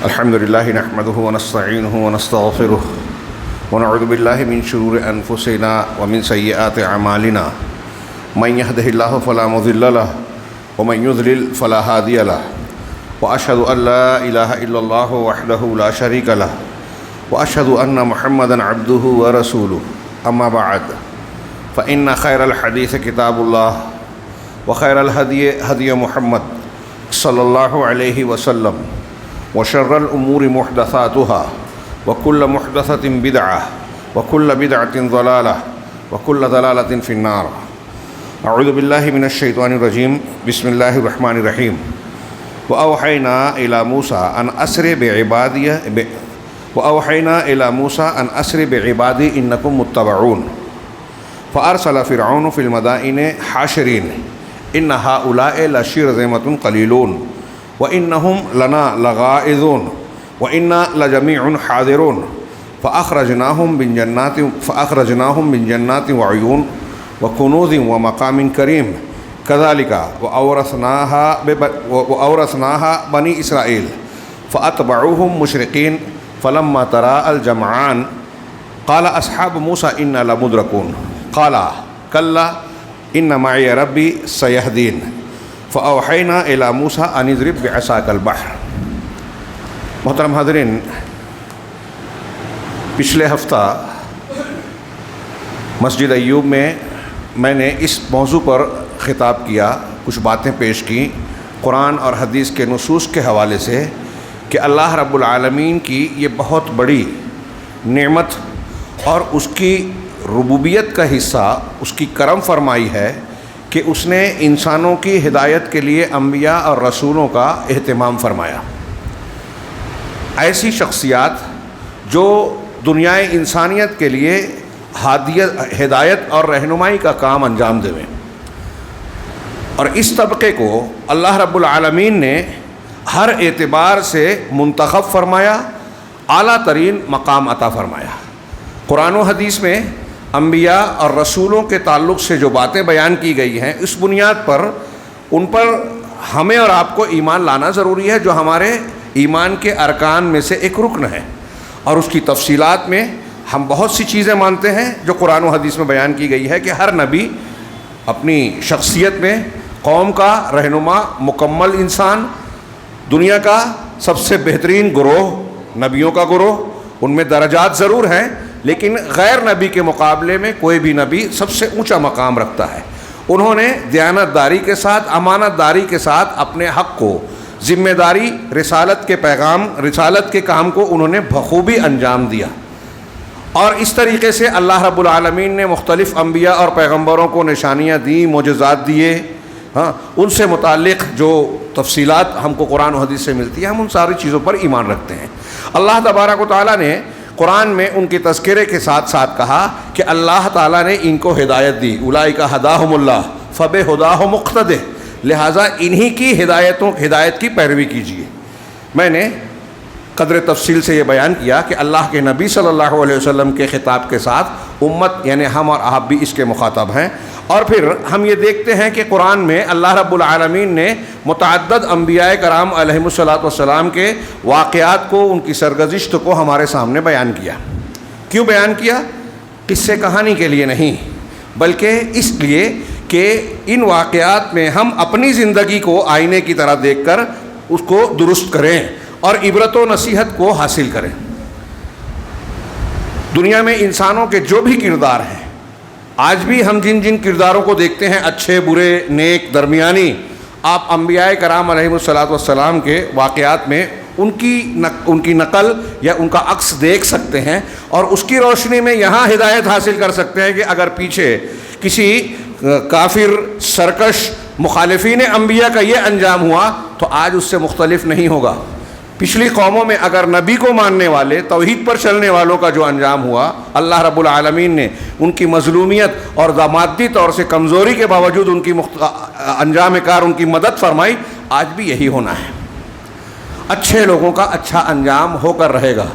الحمد لله نحمده ونستعينه ونستغفره ونعوذ بالله من شرور أنفسنا ومن سيئات أعمالنا من يهده الله فلا مضل له ومن يضلل فلا هادي له وأشهد أن لا إله إلا الله وحده لا شريك له وأشهد أن محمدا عبده ورسوله أما بعد فإن خير الحديث كتاب الله وخير الهدي هدي محمد صلى الله عليه وسلم وشر الأمور محدثاتها وكل محدثة بدعة وكل بدعة ضلالة وكل ضلالة في النار. أعوذ بالله من الشيطان الرجيم. بسم الله الرحمن الرحيم. وأوحينا إلى موسى أن أسر بعبادي إنكم متبعون فأرسل فرعون في المدائن حاشرين إن هؤلاء لشرذمة قليلون وإنهم لنا لغائظون وإنا لجميع حاذرون فأخرجناهم من جنات وعيون وكنوز ومقام كريم كذلك وأورثناها بني إسرائيل فأتبعوهم مشرقين فلما تراءى الجمعان قال أصحاب موسى إنا لمدركون قال كلا إن معي ربي سيهدين فأوحينا إلى موسى أن اضرب بعصاك البحر. محترم حاضرین، پچھلے ہفتہ مسجد ایوب میں نے اس موضوع پر خطاب کیا، کچھ باتیں پیش کی قرآن اور حدیث کے نصوص کے حوالے سے کہ اللہ رب العالمین کی یہ بہت بڑی نعمت اور اس کی ربوبیت کا حصہ اس کی کرم فرمائی ہے کہ اس نے انسانوں کی ہدایت کے لیے انبیاء اور رسولوں کا اہتمام فرمایا. ایسی شخصیات جو دنیائے انسانیت کے لیے ہدایت اور رہنمائی کا کام انجام دیں، اور اس طبقے کو اللہ رب العالمین نے ہر اعتبار سے منتخب فرمایا، اعلیٰ ترین مقام عطا فرمایا. قرآن و حدیث میں انبیاء اور رسولوں کے تعلق سے جو باتیں بیان کی گئی ہیں، اس بنیاد پر ان پر ہمیں اور آپ کو ایمان لانا ضروری ہے، جو ہمارے ایمان کے ارکان میں سے ایک رکن ہے. اور اس کی تفصیلات میں ہم بہت سی چیزیں مانتے ہیں جو قرآن و حدیث میں بیان کی گئی ہے کہ ہر نبی اپنی شخصیت میں قوم کا رہنما، مکمل انسان، دنیا کا سب سے بہترین گروہ نبیوں کا گروہ. ان میں درجات ضرور ہیں، لیکن غیر نبی کے مقابلے میں کوئی بھی نبی سب سے اونچا مقام رکھتا ہے. انہوں نے دیانت داری کے ساتھ، امانت داری کے ساتھ اپنے حق کو، ذمہ داری، رسالت کے کام کو انہوں نے بخوبی انجام دیا. اور اس طریقے سے اللہ رب العالمین نے مختلف انبیاء اور پیغمبروں کو نشانیاں دیں، معجزات دیے. ان سے متعلق جو تفصیلات ہم کو قرآن و حدیث سے ملتی ہیں، ہم ان ساری چیزوں پر ایمان رکھتے ہیں. اللہ تبارک و تعالیٰ نے قرآن میں ان کے تذکرے کے ساتھ ساتھ کہا کہ اللہ تعالیٰ نے ان کو ہدایت دی. اولئک ھداھم اللہ فبھداہ مقتدہ، لہٰذا انہی کی ہدایت کی پیروی کیجیے. میں نے قدر تفصیل سے یہ بیان کیا کہ اللہ کے نبی صلی اللہ علیہ وسلم کے خطاب کے ساتھ امت یعنی ہم اور آپ بھی اس کے مخاطب ہیں. اور پھر ہم یہ دیکھتے ہیں کہ قرآن میں اللہ رب العالمین نے متعدد انبیاء کرام علیہم الصلاۃ والسلام کے واقعات کو، ان کی سرگزشت کو ہمارے سامنے بیان کیا. کیوں بیان کیا؟ قصے کہانی کے لیے نہیں، بلکہ اس لیے کہ ان واقعات میں ہم اپنی زندگی کو آئینے کی طرح دیکھ کر اس کو درست کریں اور عبرت و نصیحت کو حاصل کریں. دنیا میں انسانوں کے جو بھی کردار ہیں، آج بھی ہم جن کرداروں کو دیکھتے ہیں، اچھے، برے، نیک، درمیانی، آپ انبیاء کرام علیہم الصلاۃ والسلام کے واقعات میں ان کی نقل یا ان کا عکس دیکھ سکتے ہیں، اور اس کی روشنی میں یہاں ہدایت حاصل کر سکتے ہیں کہ اگر پیچھے کسی کافر، سرکش مخالفین انبیاء کا یہ انجام ہوا تو آج اس سے مختلف نہیں ہوگا. پچھلی قوموں میں اگر نبی کو ماننے والے، توحید پر چلنے والوں کا جو انجام ہوا، اللہ رب العالمین نے ان کی مظلومیت اور مادی طور سے کمزوری کے باوجود ان کی انجام کار، ان کی مدد فرمائی. آج بھی یہی ہونا ہے. اچھے لوگوں کا اچھا انجام ہو کر رہے گا،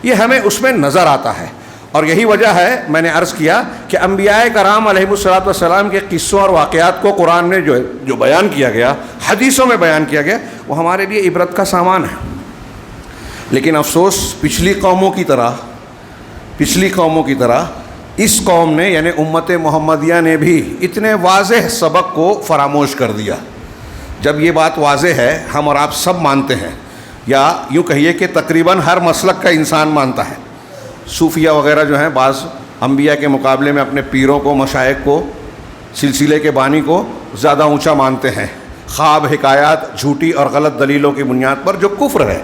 یہ ہمیں اس میں نظر آتا ہے. اور یہی وجہ ہے، میں نے عرض کیا کہ انبیاء کرام علیہ الصلوۃ والسلام کے قصوں اور واقعات کو قرآن میں جو بیان کیا گیا، حدیثوں میں بیان کیا گیا، وہ ہمارے لیے عبرت کا سامان ہے. لیکن افسوس پچھلی قوموں کی طرح اس قوم نے یعنی امت محمدیہ نے بھی اتنے واضح سبق کو فراموش کر دیا. جب یہ بات واضح ہے، ہم اور آپ سب مانتے ہیں، یا یوں کہیے کہ تقریباً ہر مسلک کا انسان مانتا ہے. صوفیہ وغیرہ جو ہیں بعض انبیاء کے مقابلے میں اپنے پیروں کو، مشائخ کو، سلسلے کے بانی کو زیادہ اونچا مانتے ہیں، خواب، حکایات، جھوٹی اور غلط دلیلوں کی بنیاد پر، جو کفر ہے.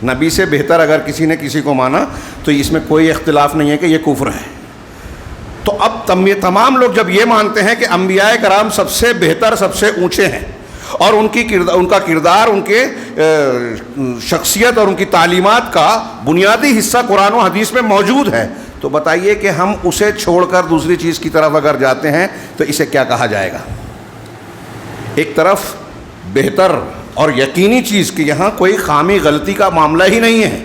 نبی سے بہتر اگر کسی نے کسی کو مانا تو اس میں کوئی اختلاف نہیں ہے کہ یہ کفر ہے. تو اب تمام لوگ جب یہ مانتے ہیں کہ انبیاء کرام سب سے بہتر، سب سے اونچے ہیں، اور ان کا کردار، ان کے شخصیت اور ان کی تعلیمات کا بنیادی حصہ قرآن و حدیث میں موجود ہے، تو بتائیے کہ ہم اسے چھوڑ کر دوسری چیز کی طرف اگر جاتے ہیں تو اسے کیا کہا جائے گا؟ ایک طرف بہتر اور یقینی چیز کہ یہاں کوئی خامی غلطی کا معاملہ ہی نہیں ہے.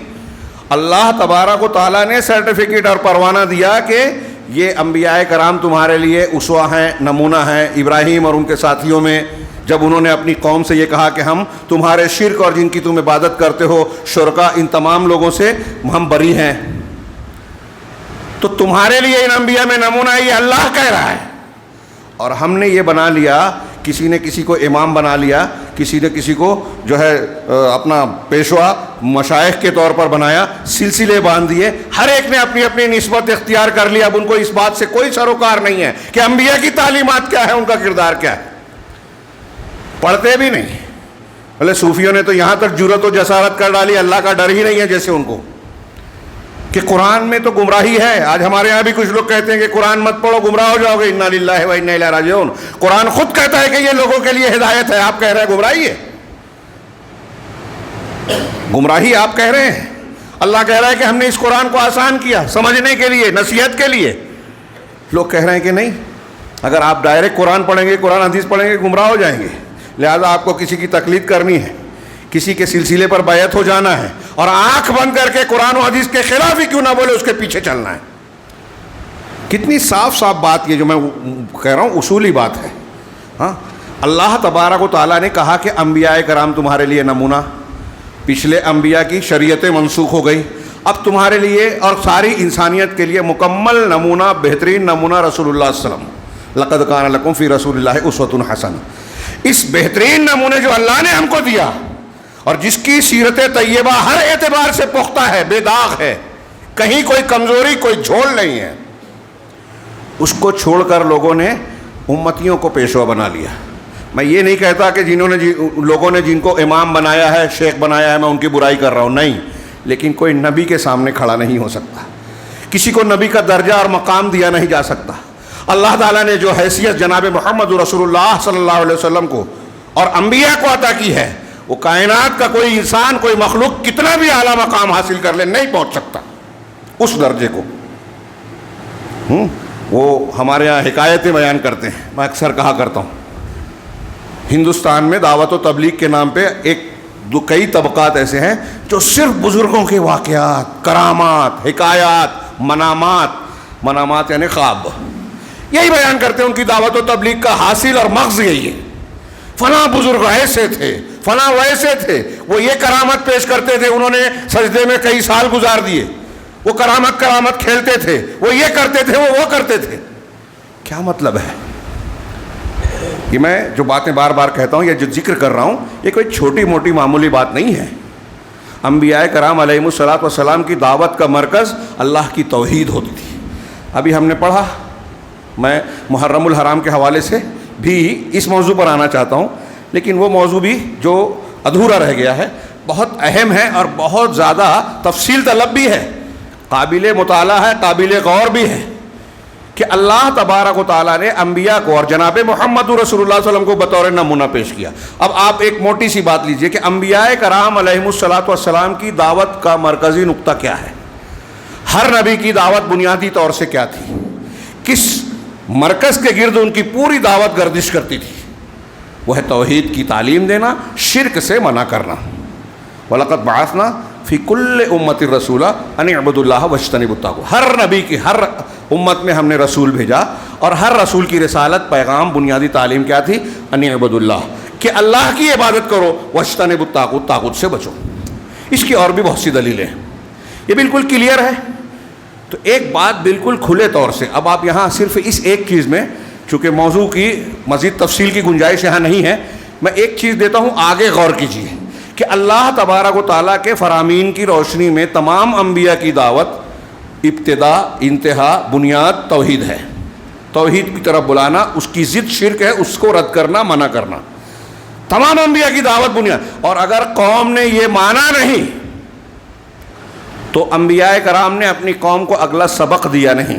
اللہ تبارک و تعالیٰ نے سرٹیفکیٹ اور پروانہ دیا کہ یہ انبیاء کرام تمہارے لیے اسوہ ہیں، نمونہ ہیں. ابراہیم اور ان کے ساتھیوں میں جب انہوں نے اپنی قوم سے یہ کہا کہ ہم تمہارے شرک اور جن کی تم عبادت کرتے ہو، شرکا، ان تمام لوگوں سے ہم بری ہیں، تو تمہارے لیے ان انبیاء میں نمونہ ہے، یہ اللہ کہہ رہا ہے. اور ہم نے یہ بنا لیا، کسی نے کسی کو امام بنا لیا، کسی نے کسی کو جو ہے اپنا پیشوا، مشائخ کے طور پر بنایا، سلسلے باندھ دیے، ہر ایک نے اپنی اپنی نسبت اختیار کر لی. اب ان کو اس بات سے کوئی سروکار نہیں ہے کہ انبیاء کی تعلیمات کیا ہے، ان کا کردار کیا ہے. پڑھتے بھی نہیں. بھلے صوفیوں نے تو یہاں تک جرأت و جسارت کر ڈالی، اللہ کا ڈر ہی نہیں ہے جیسے ان کو، کہ قرآن میں تو گمراہی ہے. آج ہمارے یہاں بھی کچھ لوگ کہتے ہیں کہ قرآن مت پڑھو، گمراہ ہو جاؤ گے. انا للہ و انا الیہ راجعون. قرآن خود کہتا ہے کہ یہ لوگوں کے لیے ہدایت ہے، آپ کہہ رہے ہیں گمراہی ہے. گمراہی آپ کہہ رہے ہیں. اللہ کہہ رہا ہے کہ ہم نے اس قرآن کو آسان کیا سمجھنے کے لیے، نصیحت کے لیے. لوگ کہہ رہے ہیں کہ نہیں، اگر آپ ڈائریکٹ قرآن پڑھیں گے، قرآن حدیث پڑھیں گے، گمراہ ہو جائیں گے. لہذا آپ کو کسی کی تقلید کرنی ہے، کسی کے سلسلے پر بیعت ہو جانا ہے، اور آنکھ بند کر کے قرآن و حدیث کے خلاف ہی کیوں نہ بولے، اس کے پیچھے چلنا ہے. کتنی صاف بات یہ جو میں کہہ رہا ہوں اصولی بات ہے. ہاں، اللہ تبارک و تعالیٰ نے کہا کہ انبیاء کرام تمہارے لیے نمونہ. پچھلے انبیاء کی شریعتیں منسوخ ہو گئی، اب تمہارے لیے اور ساری انسانیت کے لیے مکمل نمونہ، بہترین نمونہ رسول اللہ صلی اللہ علیہ وسلم. لقد کان لکم فی رسول اللہ اسوۃ حسنہ. اس بہترین نمونے جو اللہ نے ہم کو دیا، اور جس کی سیرت طیبہ ہر اعتبار سے پختہ ہے، بے داغ ہے، کہیں کوئی کمزوری، کوئی جھول نہیں ہے، اس کو چھوڑ کر لوگوں نے امتیوں کو پیشوا بنا لیا. میں یہ نہیں کہتا کہ لوگوں نے جن کو امام بنایا ہے، شیخ بنایا ہے، میں ان کی برائی کر رہا ہوں، نہیں. لیکن کوئی نبی کے سامنے کھڑا نہیں ہو سکتا، کسی کو نبی کا درجہ اور مقام دیا نہیں جا سکتا. اللہ تعالیٰ نے جو حیثیت جناب محمد رسول اللہ صلی اللہ علیہ وسلم کو اور انبیاء کو عطا کی ہے، وہ کائنات کا کوئی انسان، کوئی مخلوق کتنا بھی اعلیٰ مقام حاصل کر لے نہیں پہنچ سکتا اس درجے کو. وہ ہمارے یہاں حکایتیں بیان کرتے ہیں، میں اکثر کہا کرتا ہوں، ہندوستان میں دعوت و تبلیغ کے نام پہ کئی طبقات ایسے ہیں جو صرف بزرگوں کے واقعات، کرامات، حکایات، منامات یعنی خواب، یہی بیان کرتے ہیں. ان کی دعوت و تبلیغ کا حاصل اور مغز یہی ہے. فلاں بزرگ ایسے تھے، فلاں ویسے تھے، وہ یہ کرامت پیش کرتے تھے، انہوں نے سجدے میں کئی سال گزار دیے، وہ کرامت کھیلتے تھے، وہ یہ کرتے تھے، وہ کرتے تھے. کیا مطلب ہے؟ یہ میں جو باتیں بار بار کہتا ہوں، یہ جو ذکر کر رہا ہوں، یہ کوئی چھوٹی موٹی معمولی بات نہیں ہے. انبیاء کرام علیہم الصلوۃ والسلام کی دعوت کا مرکز اللہ کی توحید ہوتی تھی. ابھی ہم نے پڑھا، میں محرم الحرام کے حوالے سے بھی اس موضوع پر آنا چاہتا ہوں، لیکن وہ موضوع بھی جو ادھورا رہ گیا ہے، بہت اہم ہے اور بہت زیادہ تفصیل طلب بھی ہے، قابل مطالعہ ہے، قابل غور بھی ہے، کہ اللہ تبارک و تعالیٰ نے انبیاء کو اور جناب محمد رسول اللہ صلی اللہ علیہ وسلم کو بطور نمونہ پیش کیا. اب آپ ایک موٹی سی بات لیجئے کہ انبیاء کرام علیہم الصلوۃ والسلام کی دعوت کا مرکزی نقطہ کیا ہے؟ ہر نبی کی دعوت بنیادی طور سے کیا تھی؟ کس مرکز کے گرد ان کی پوری دعوت گردش کرتی تھی؟ وہ ہے توحید کی تعلیم دینا، شرک سے منع کرنا. وَلَقَدْ بَعَثْنَا فِي كُلِّ أُمَّةٍ رَسُولًا أَنِ اعْبُدُوا اللَّهَ وَاجْتَنِبُوا الطَّاغُوتَ. ہر نبی کی، ہر امت میں ہم نے رسول بھیجا، اور ہر رسول کی رسالت، پیغام، بنیادی تعلیم کیا تھی؟ أَنِ اعْبُدُوا اللَّهَ، کہ اللہ کی عبادت کرو، وَاجْتَنِبُوا الطَّاغُوتَ، طاغوت سے بچو. اس کی اور بھی بہت سی دلیلیں ہیں، یہ بالکل کلیئر ہے۔ تو ایک بات بالکل کھلے طور سے، اب آپ یہاں صرف اس ایک چیز میں، چونکہ موضوع کی مزید تفصیل کی گنجائش یہاں نہیں ہے، میں ایک چیز دیتا ہوں، آگے غور کیجیے کہ اللہ تبارک و تعالیٰ کے فرامین کی روشنی میں تمام انبیاء کی دعوت ابتدا، انتہا، بنیاد توحید ہے۔ توحید کی طرف بلانا، اس کی ضد شرک ہے، اس کو رد کرنا، منع کرنا، تمام انبیاء کی دعوت بنیاد۔ اور اگر قوم نے یہ مانا نہیں تو انبیاء کرام نے اپنی قوم کو اگلا سبق دیا نہیں۔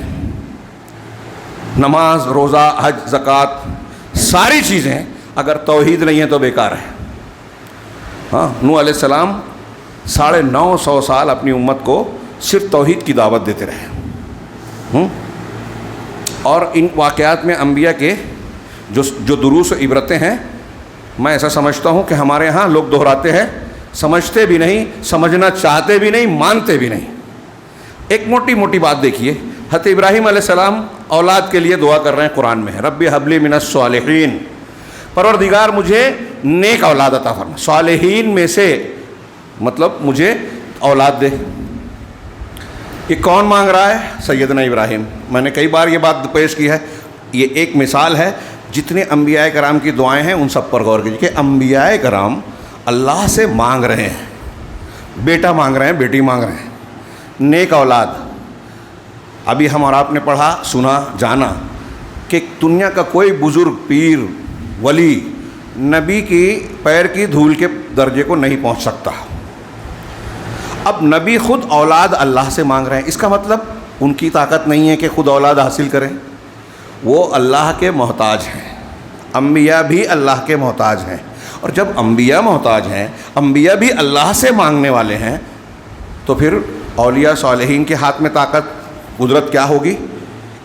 نماز، روزہ، حج، زکوٰۃ، ساری چیزیں اگر توحید نہیں ہے تو بیکار ہے۔ ہاں، نوح علیہ السلام 950 سال اپنی امت کو صرف توحید کی دعوت دیتے رہے۔ اور ان واقعات میں انبیاء کے جو دروس و عبرتیں ہیں، میں ایسا سمجھتا ہوں کہ ہمارے ہاں لوگ دہراتے ہیں، سمجھتے بھی نہیں، سمجھنا چاہتے بھی نہیں، مانتے بھی نہیں۔ ایک موٹی موٹی بات دیکھیے، حضرت ابراہیم علیہ السلام اولاد کے لیے دعا کر رہے ہیں، قرآن میں ہے رب حب لی من الصالحین، پروردگار مجھے نیک اولاد عطا فرما، صالحین میں سے مطلب مجھے اولاد دے۔ یہ کون مانگ رہا ہے؟ سیدنا ابراہیم۔ میں نے کئی بار یہ بات پیش کی ہے، یہ ایک مثال ہے، جتنے انبیاء کرام کی دعائیں ہیں ان سب پر غور کیجیے کہ انبیاء کرام اللہ سے مانگ رہے ہیں، بیٹا مانگ رہے ہیں، بیٹی مانگ رہے ہیں، نیک اولاد۔ ابھی ہم اور آپ نے پڑھا، سنا، جانا کہ دنیا کا کوئی بزرگ، پیر، ولی نبی کی پیر کی دھول کے درجے کو نہیں پہنچ سکتا۔ اب نبی خود اولاد اللہ سے مانگ رہے ہیں، اس کا مطلب ان کی طاقت نہیں ہے کہ خود اولاد حاصل کریں، وہ اللہ کے محتاج ہیں۔ انبیاء بھی اللہ کے محتاج ہیں، اور جب انبیاء محتاج ہیں، انبیاء بھی اللہ سے مانگنے والے ہیں، تو پھر اولیاء صالحین کے ہاتھ میں طاقت، قدرت کیا ہوگی؟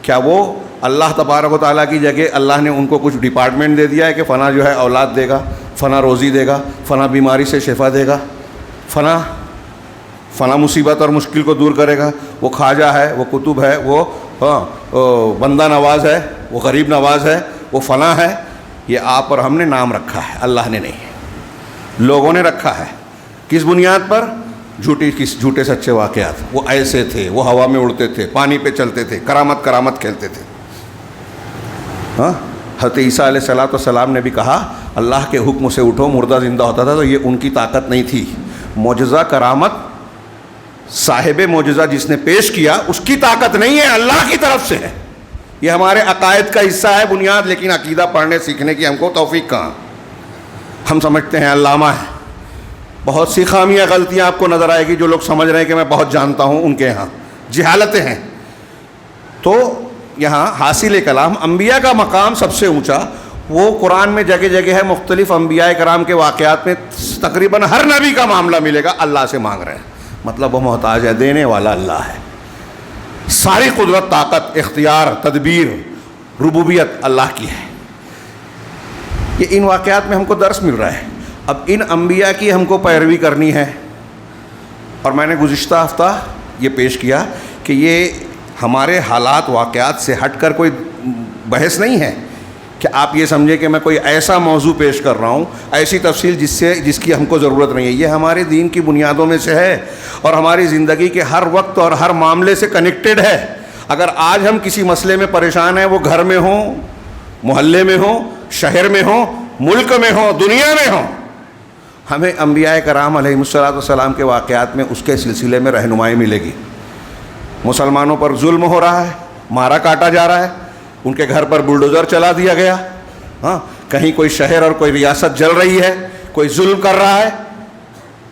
کیا وہ اللہ تبارک و تعالیٰ کی جگہ اللہ نے ان کو کچھ ڈپارٹمنٹ دے دیا ہے کہ فلاں جو ہے اولاد دے گا، فلاں روزی دے گا، فلاں بیماری سے شفا دے گا، فلاں مصیبت اور مشکل کو دور کرے گا، وہ خواجہ ہے، وہ قطب ہے، وہ بندہ نواز ہے، وہ غریب نواز ہے، وہ فلاں ہے؟ یہ آپ اور ہم نے نام رکھا ہے، اللہ نے نہیں، لوگوں نے رکھا ہے۔ کس بنیاد پر؟ جھوٹے سچے واقعات۔ وہ ایسے تھے، وہ ہوا میں اڑتے تھے، پانی پہ چلتے تھے، کرامت کھیلتے تھے۔ ہاں، حضرت عیسیٰ علیہ السلام نے بھی کہا اللہ کے حکم سے اٹھو، مردہ زندہ ہوتا تھا، تو یہ ان کی طاقت نہیں تھی۔ معجزہ، کرامت، صاحب معجزہ جس نے پیش کیا اس کی طاقت نہیں ہے، اللہ کی طرف سے ہے۔ یہ ہمارے عقائد کا حصہ ہے، بنیاد، لیکن عقیدہ پڑھنے سیکھنے کی ہم کو توفیق کہاں؟ ہم سمجھتے ہیں علامہ ہے۔ بہت سی خامیاں، غلطیاں آپ کو نظر آئے گی، جو لوگ سمجھ رہے ہیں کہ میں بہت جانتا ہوں، ان کے یہاں جہالتیں ہیں۔ تو یہاں حاصل کلام، انبیاء کا مقام سب سے اونچا، وہ قرآن میں جگہ جگہ ہے، مختلف انبیاء کرام کے واقعات میں تقریباً ہر نبی کا معاملہ ملے گا، اللہ سے مانگ رہے ہیں، مطلب وہ محتاج ہے، دینے والا اللہ ہے۔ ساری قدرت، طاقت، اختیار، تدبیر، ربوبیت اللہ کی ہے۔ یہ ان واقعات میں ہم کو درس مل رہا ہے۔ اب ان انبیاء کی ہم کو پیروی کرنی ہے، اور میں نے گزشتہ ہفتہ یہ پیش کیا کہ یہ ہمارے حالات، واقعات سے ہٹ کر کوئی بحث نہیں ہے کہ آپ یہ سمجھیں کہ میں کوئی ایسا موضوع پیش کر رہا ہوں، ایسی تفصیل جس کی ہم کو ضرورت نہیں ہے۔ یہ ہمارے دین کی بنیادوں میں سے ہے، اور ہماری زندگی کے ہر وقت اور ہر معاملے سے کنیکٹڈ ہے۔ اگر آج ہم کسی مسئلے میں پریشان ہیں، وہ گھر میں ہوں، محلے میں ہوں، شہر میں ہوں، ملک میں ہوں، دنیا میں ہوں، ہمیں انبیاء کرام علیہ السلام کے واقعات میں اس کے سلسلے میں رہنمائی ملے گی۔ مسلمانوں پر ظلم ہو رہا ہے، مارا کاٹا جا رہا ہے، ان کے گھر پر بلڈوزر چلا دیا گیا، ہاں، کہیں کوئی شہر اور کوئی ریاست جل رہی ہے، کوئی ظلم کر رہا ہے،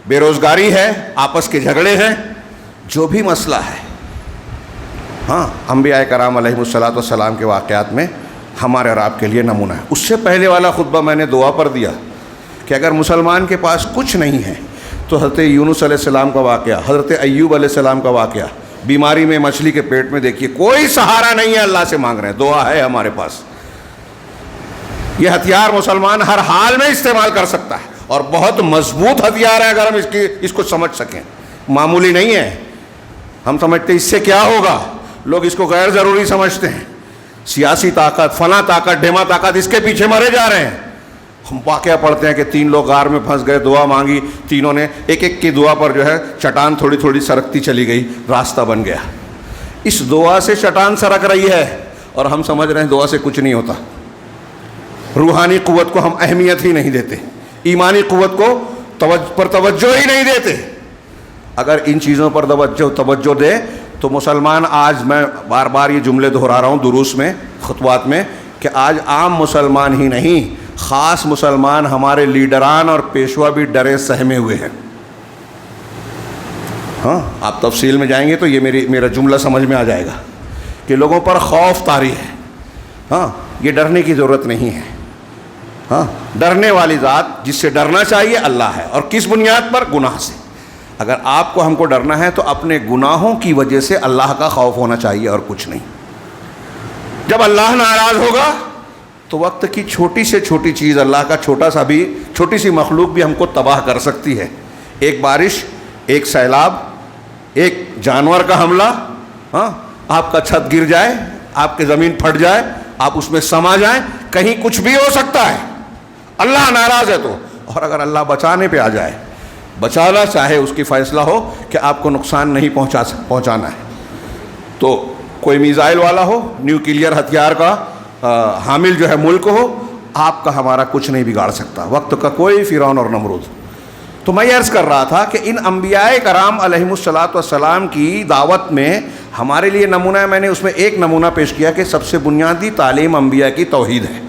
بے روزگاری ہے، آپس کے جھگڑے ہیں، جو بھی مسئلہ ہے، ہاں، انبیاء کرام علیہ السلام کے واقعات میں ہمارے اور آپ کے لیے نمونہ ہے۔ اس سے پہلے والا خطبہ میں نے دعا پر دیا کہ اگر مسلمان کے پاس کچھ نہیں ہے تو حضرت یونس علیہ السلام کا واقعہ، حضرت ایوب علیہ السلام کا واقعہ، بیماری میں، مچھلی کے پیٹ میں، دیکھیے کوئی سہارا نہیں ہے، اللہ سے مانگ رہے ہیں، دعا ہے ہمارے پاس۔ یہ ہتھیار مسلمان ہر حال میں استعمال کر سکتا ہے، اور بہت مضبوط ہتھیار ہے اگر ہم اس کو سمجھ سکیں، معمولی نہیں ہے۔ ہم سمجھتے اس سے کیا ہوگا، لوگ اس کو غیر ضروری سمجھتے ہیں، سیاسی طاقت، فلاں طاقت، ڈھیما طاقت، اس کے پیچھے مرے جا رہے ہیں۔ ہم واقعہ پڑھتے ہیں کہ 3 لوگ غار میں پھنس گئے, دعا مانگی, تینوں نے ایک ایک کی دعا پر جو ہے چٹان تھوڑی تھوڑی سرکتی چلی گئی, راستہ بن گیا. اس دعا سے چٹان سرک رہی ہے اور ہم سمجھ رہے ہیں دعا سے کچھ نہیں ہوتا. روحانی قوت کو ہم اہمیت ہی نہیں دیتے, ایمانی قوت کو پر توجہ ہی نہیں دیتے. اگر ان چیزوں پر توجہ دے تو مسلمان, آج میں بار بار یہ جملے دہرا رہا ہوں دروس میں, خطبات میں, کہ آج عام مسلمان ہی نہیں, خاص مسلمان ہمارے لیڈران اور پیشوا بھی ڈرے سہمے ہوئے ہیں. ہاں, آپ تفصیل میں جائیں گے تو یہ میرا جملہ سمجھ میں آ جائے گا کہ لوگوں پر خوف طاری ہے. ہاں, یہ ڈرنے کی ضرورت نہیں ہے. ہاں, ڈرنے والی ذات جس سے ڈرنا چاہیے اللہ ہے. اور کس بنیاد پر؟ گناہ سے. اگر آپ کو ہم کو ڈرنا ہے تو اپنے گناہوں کی وجہ سے اللہ کا خوف ہونا چاہیے اور کچھ نہیں. جب اللہ ناراض ہوگا تو وقت کی چھوٹی سے چھوٹی چیز, اللہ کا چھوٹی سی مخلوق بھی ہم کو تباہ کر سکتی ہے. ایک بارش, ایک سیلاب, ایک جانور کا حملہ, ہاں, آپ کا چھت گر جائے, آپ کی زمین پھٹ جائے, آپ اس میں سما جائیں, کہیں کچھ بھی ہو سکتا ہے. اللہ ناراض ہے تو. اور اگر اللہ بچانے پہ آ جائے, بچانا چاہے, اس کی فیصلہ ہو کہ آپ کو نقصان نہیں پہنچانا ہے, تو کوئی میزائل والا ہو, نیوکلیئر ہتھیار کا حامل جو ہے ملک ہو, آپ کا ہمارا کچھ نہیں بگاڑ سکتا. وقت کا کوئی فرعون اور نمرود. تو میں یہ عرض کر رہا تھا کہ ان انبیاء کرام علیہم الصلاۃ والسلام کی دعوت میں ہمارے لیے نمونہ ہے. میں نے اس میں ایک نمونہ پیش کیا کہ سب سے بنیادی تعلیم انبیاء کی توحید ہے.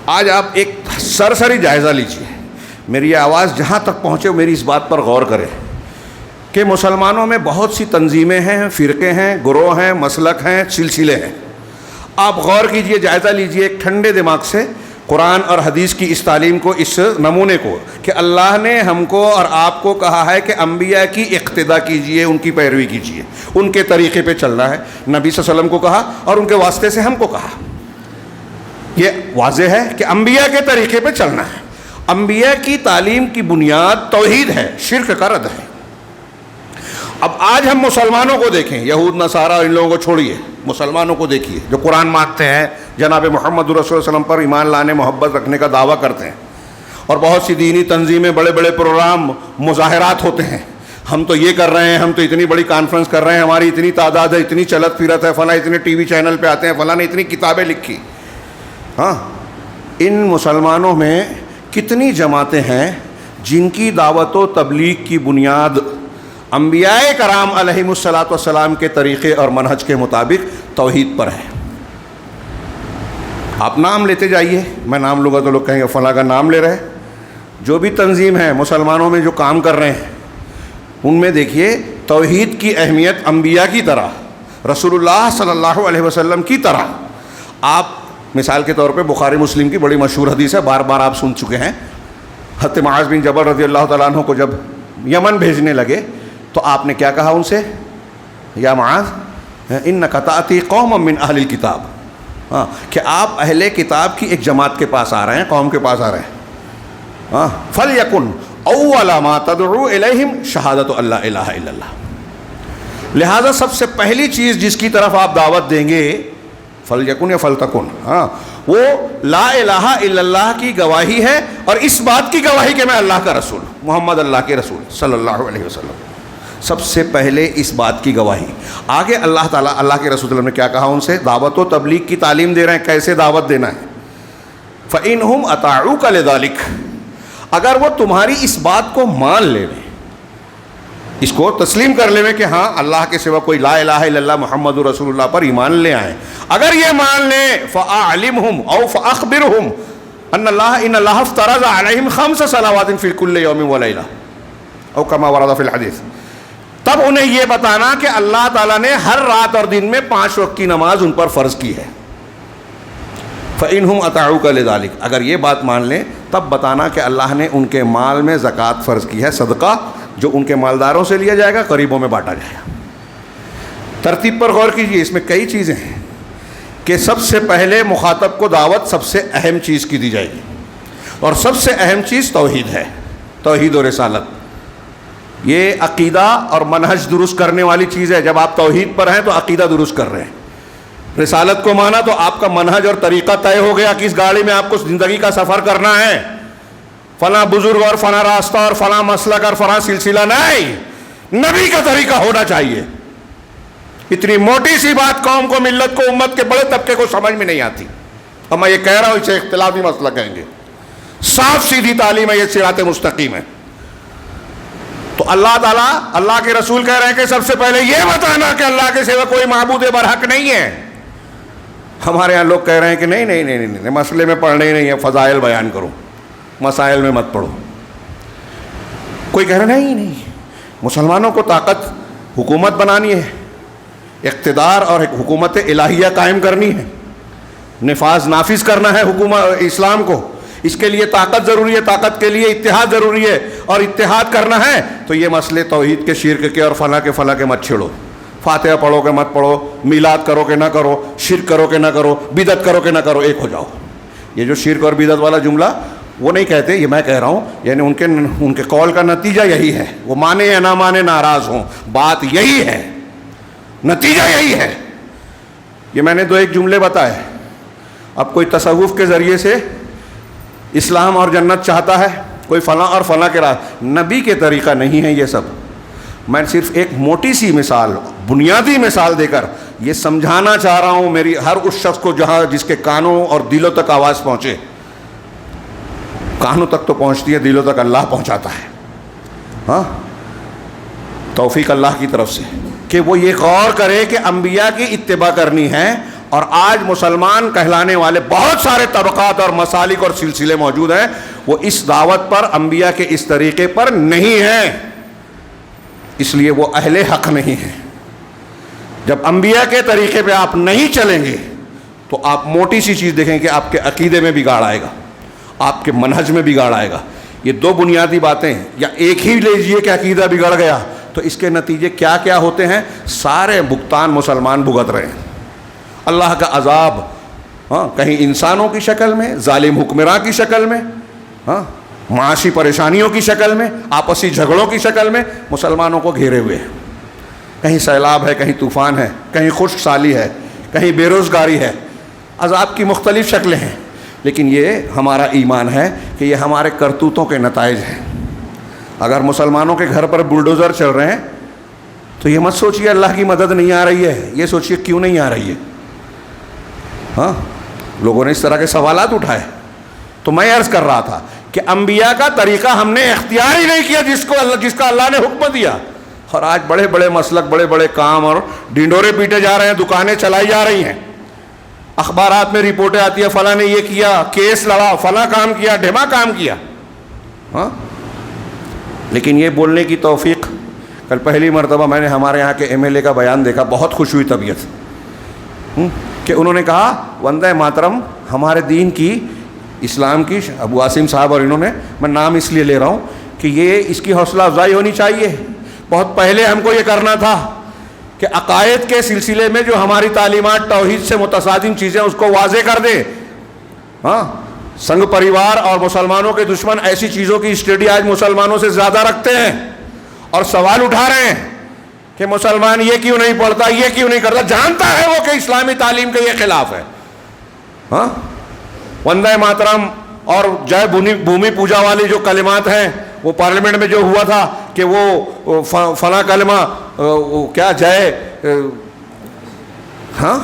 آج آپ ایک سرسری جائزہ لیجیے, میری یہ آواز جہاں تک پہنچے میری اس بات پر غور کریں کہ مسلمانوں میں بہت سی تنظیمیں ہیں, فرقے ہیں, گروہ ہیں, مسلک ہیں, سلسلے ہیں. آپ غور کیجئے, جائزہ لیجئے ایک ٹھنڈے دماغ سے قرآن اور حدیث کی اس تعلیم کو, اس نمونے کو, کہ اللہ نے ہم کو اور آپ کو کہا ہے کہ انبیاء کی اقتداء کیجئے, ان کی پیروی کیجئے, ان کے طریقے پہ چلنا ہے. نبی صلی اللہ علیہ وسلم کو کہا اور ان کے واسطے سے ہم کو کہا. یہ واضح ہے کہ انبیاء کے طریقے پہ چلنا ہے. انبیاء کی تعلیم کی بنیاد توحید ہے, شرک کا رد ہے. اب آج ہم مسلمانوں کو دیکھیں, یہود نصارہ ان لوگوں کو چھوڑیے, مسلمانوں کو دیکھیے جو قرآن مانتے ہیں, جناب محمد رسول اللہ علیہ وسلم پر ایمان لانے, محبت رکھنے کا دعویٰ کرتے ہیں, اور بہت سی دینی تنظیمیں, بڑے بڑے پروگرام, مظاہرات ہوتے ہیں. ہم تو یہ کر رہے ہیں, ہم تو اتنی بڑی کانفرنس کر رہے ہیں, ہماری اتنی تعداد ہے, اتنی چلت پھرت ہے, فلاں اتنے ٹی وی چینل پہ آتے ہیں, فلاں نے اتنی کتابیں لکھی. ہاں, ان مسلمانوں میں کتنی جماعتیں ہیں جن کی دعوت و تبلیغ کی بنیاد انبیاء کرام علیہم الصلاۃ والسلام کے طریقے اور منہج کے مطابق توحید پر ہے. آپ نام لیتے جائیے, میں نام لوں گا تو لوگ کہیں گے فلاں کا نام لے رہے. جو بھی تنظیم ہے مسلمانوں میں جو کام کر رہے ہیں, ان میں دیکھیے توحید کی اہمیت انبیاء کی طرح, رسول اللہ صلی اللہ علیہ وسلم کی طرح. آپ مثال کے طور پہ بخاری مسلم کی بڑی مشہور حدیث ہے, بار بار آپ سن چکے ہیں. حضرت معاذ بن جبل رضی اللہ تعالیٰ عنہ کو جب یمن بھیجنے لگے تو آپ نے کیا کہا ان سے, یا معاذ انک تأتی قوما من اہل الکتاب, ہاں, کہ آپ اہل کتاب کی ایک جماعت کے پاس آ رہے ہیں, قوم کے پاس آ رہے ہیں. ہاں, فلیکن اول ما تدعو الیہم شہادت اللہ الہ الا اللہ. لہذا سب سے پہلی چیز جس کی طرف آپ دعوت دیں گے, فلیکن یا فلتکن, ہاں, وہ لا الہ الا اللہ کی گواہی ہے, اور اس بات کی گواہی کہ میں اللہ کا رسول, محمد اللہ کے رسول صلی اللہ علیہ وسلم. سب سے پہلے اس بات کی گواہی. آگے اللہ تعالیٰ, اللہ کے رسول نے کیا کہا ان سے, دعوت و تبلیغ کی تعلیم دے رہے ہیں, کیسے دعوت دینا ہے. فَإِنْهُمْ أَطَاعُوكَ لِذَلِكَ, اگر وہ تمہاری اس بات کو مان لے لیں, اس کو تسلیم کر لیں کہ ہاں اللہ کے سوا کوئی لا الہ الا اللہ محمد رسول اللہ پر ایمان لے آئیں, اگر یہ مان لیں, فَأَعْلِمْهُمْ أَوْ فَأَخْبِرْهُمْ أَنَّ اللَّهَ افترض عَلَيْهِمْ 5 صلوات فِي كُلِّ يَوْمٍ وَلَيْلَةٍ أَوْ كَمَا وَرَدَ فِي الْحَدِيثِ. تب انہیں یہ بتانا کہ اللہ تعالیٰ نے ہر رات اور دن میں 5 وقت کی نماز ان پر فرض کی ہے. فَإِنْهُمْ أَطَاعُوكَ لِذَلِكَ, اگر یہ بات مان لیں تب بتانا کہ اللہ نے ان کے مال میں زکوٰۃ فرض کی ہے, صدقہ جو ان کے مالداروں سے لیا جائے گا, غریبوں میں بانٹا جائے گا. ترتیب پر غور کیجیے, اس میں کئی چیزیں ہیں کہ سب سے پہلے مخاطب کو دعوت سب سے اہم چیز کی دی جائے گی, اور سب سے اہم چیز توحید ہے, توحید و رسالت. یہ عقیدہ اور منہج درست کرنے والی چیز ہے. جب آپ توحید پر ہیں تو عقیدہ درست کر رہے ہیں. رسالت کو مانا تو آپ کا منہج اور طریقہ طے ہو گیا کہ اس گاڑی میں آپ کو زندگی کا سفر کرنا ہے، فلاں بزرگ اور فلاں راستہ اور فلاں مسلک اور فلاں سلسلہ نہیں، نبی کا طریقہ ہونا چاہیے۔ اتنی موٹی سی بات قوم کو، ملت کو، امت کے بڑے طبقے کو سمجھ میں نہیں آتی، اور میں یہ کہہ رہا ہوں اسے اختلافی مسئلہ کہیں گے۔ صاف سیدھی تعلیم ہے، یہ صراط مستقیم ہے۔ تو اللہ تعالیٰ، اللہ کے رسول کہہ رہے ہیں کہ سب سے پہلے یہ بتانا کہ اللہ کے سوا کوئی معبود برحق نہیں ہے۔ ہمارے یہاں لوگ کہہ رہے ہیں کہ نہیں نہیں نہیں نہیں، مسئلے میں پڑھنے ہی نہیں ہے، فضائل بیان کرو، مسائل میں مت پڑھو۔ کوئی کہہ رہا نہیں نہیں، مسلمانوں کو طاقت حکومت بنانی ہے، اقتدار اور حکومت الہیہ قائم کرنی ہے، نافذ کرنا ہے حکومت اسلام کو، اس کے لیے طاقت ضروری ہے، طاقت کے لیے اتحاد ضروری ہے، اور اتحاد کرنا ہے تو یہ مسئلے توحید کے، شرک کے اور فلاں کے مت چھڑو، فاتحہ پڑھو کہ مت پڑھو، میلاد کرو کہ نہ کرو، شرک کرو کہ نہ کرو، بدعت کرو کہ نہ کرو، ایک ہو جاؤ۔ یہ جو شرک اور بدعت والا جملہ وہ نہیں کہتے، یہ میں کہہ رہا ہوں، یعنی ان کے قول کا نتیجہ یہی ہے، وہ مانے یا نہ مانے، ناراض ہوں، بات یہی ہے، نتیجہ یہی ہے۔ یہ میں نے 2-1 جملے بتائے۔ اب کوئی تصوف کے ذریعے سے اسلام اور جنت چاہتا ہے، کوئی فلاں اور فلاں کے راہ، نبی کے طریقہ نہیں ہے یہ سب۔ میں صرف ایک موٹی سی مثال، بنیادی مثال دے کر یہ سمجھانا چاہ رہا ہوں میری ہر اس شخص کو جس کے کانوں اور دلوں تک آواز پہنچے۔ کانوں تک تو پہنچتی ہے، دلوں تک اللہ پہنچاتا ہے۔ ہاں، توفیق اللہ کی طرف سے کہ وہ یہ غور کرے کہ انبیاء کی اتباع کرنی ہے۔ اور آج مسلمان کہلانے والے بہت سارے طبقات اور مسالک اور سلسلے موجود ہیں، وہ اس دعوت پر، انبیاء کے اس طریقے پر نہیں ہیں، اس لیے وہ اہل حق نہیں ہیں۔ جب انبیاء کے طریقے پہ آپ نہیں چلیں گے تو آپ موٹی سی چیز دیکھیں کہ آپ کے عقیدے میں بگاڑ آئے گا، آپ کے منہج میں بگاڑ آئے گا۔ یہ 2 بنیادی باتیں، یا ایک ہی لیجئے کہ عقیدہ بگڑ گیا تو اس کے نتیجے کیا کیا ہوتے ہیں، سارے بھگتان مسلمان بھگت رہے ہیں۔ اللہ کا عذاب، ہاں، کہیں انسانوں کی شکل میں، ظالم حکمراں کی شکل میں، ہاں، معاشی پریشانیوں کی شکل میں، آپسی جھگڑوں کی شکل میں مسلمانوں کو گھیرے ہوئے ہیں۔ کہیں سیلاب ہے، کہیں طوفان ہے، کہیں خشک سالی ہے، کہیں بے روزگاری ہے، عذاب کی مختلف شکلیں ہیں۔ لیکن یہ ہمارا ایمان ہے کہ یہ ہمارے کرتوتوں کے نتائج ہیں۔ اگر مسلمانوں کے گھر پر بلڈوزر چل رہے ہیں تو یہ مت سوچیے اللہ کی مدد نہیں آ رہی ہے، یہ سوچیے کیوں نہیں آ رہی ہے۔ ہاں، لوگوں نے اس طرح کے سوالات اٹھائے، تو میں عرض کر رہا تھا کہ انبیاء کا طریقہ ہم نے اختیار ہی نہیں کیا جس کا اللہ نے حکم دیا، اور آج بڑے بڑے مسلک، بڑے بڑے کام اور ڈنڈورے پیٹے جا رہے ہیں، دکانیں چلائی جا رہی ہیں، اخبارات میں رپورٹیں آتی ہیں فلاں نے یہ کیا، کیس لڑا، فلاں کام کیا، ڈھیما کام کیا۔ ہاں، لیکن یہ بولنے کی توفیق، کل پہلی مرتبہ میں نے ہمارے یہاں کے MLA کا بیان دیکھا، بہت خوش ہوئی طبیعت کہ انہوں نے کہا وندے ماترم ہمارے دین کی، اسلام کی، ابو عاصم صاحب، اور انہوں نے، میں نام اس لیے لے رہا ہوں کہ یہ اس کی حوصلہ افزائی ہونی چاہیے۔ بہت پہلے ہم کو یہ کرنا تھا کہ عقائد کے سلسلے میں جو ہماری تعلیمات توحید سے متصادم چیزیں اس کو واضح کر دے۔ ہاں، سنگ پریوار اور مسلمانوں کے دشمن ایسی چیزوں کی اسٹڈی آج مسلمانوں سے زیادہ رکھتے ہیں، اور سوال اٹھا رہے ہیں کہ مسلمان یہ کیوں نہیں پڑھتا، یہ کیوں نہیں کرتا، جانتا ہے وہ کہ اسلامی تعلیم کے یہ خلاف ہے۔ ہاں، وندے ماترم اور جے بھومی پوجا والی جو کلمات ہیں، وہ پارلیمنٹ میں جو ہوا تھا کہ وہ فلاں کلمہ کیا جے، ہاں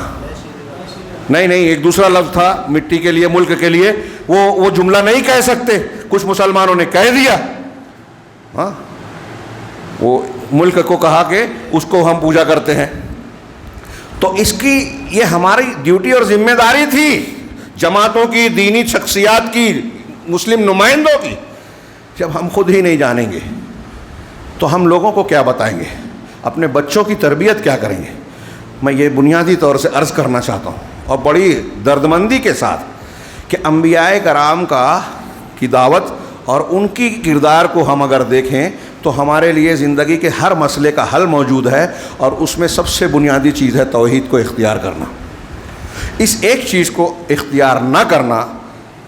نہیں ایک دوسرا لفظ تھا مٹی کے لیے، ملک کے لیے، وہ جملہ نہیں کہہ سکتے، کچھ مسلمانوں نے کہہ دیا۔ ہاں، وہ ملک کو کہا کہ اس کو ہم پوجا کرتے ہیں۔ تو اس کی یہ ہماری ڈیوٹی اور ذمہ داری تھی، جماعتوں کی، دینی شخصیات کی، مسلم نمائندوں کی۔ جب ہم خود ہی نہیں جانیں گے تو ہم لوگوں کو کیا بتائیں گے، اپنے بچوں کی تربیت کیا کریں گے۔ میں یہ بنیادی طور سے عرض کرنا چاہتا ہوں، اور بڑی دردمندی کے ساتھ، کہ انبیاء کرام کی دعوت اور ان کی کردار کو ہم اگر دیکھیں تو ہمارے لیے زندگی کے ہر مسئلے کا حل موجود ہے، اور اس میں سب سے بنیادی چیز ہے توحید کو اختیار کرنا۔ اس ایک چیز کو اختیار نہ کرنا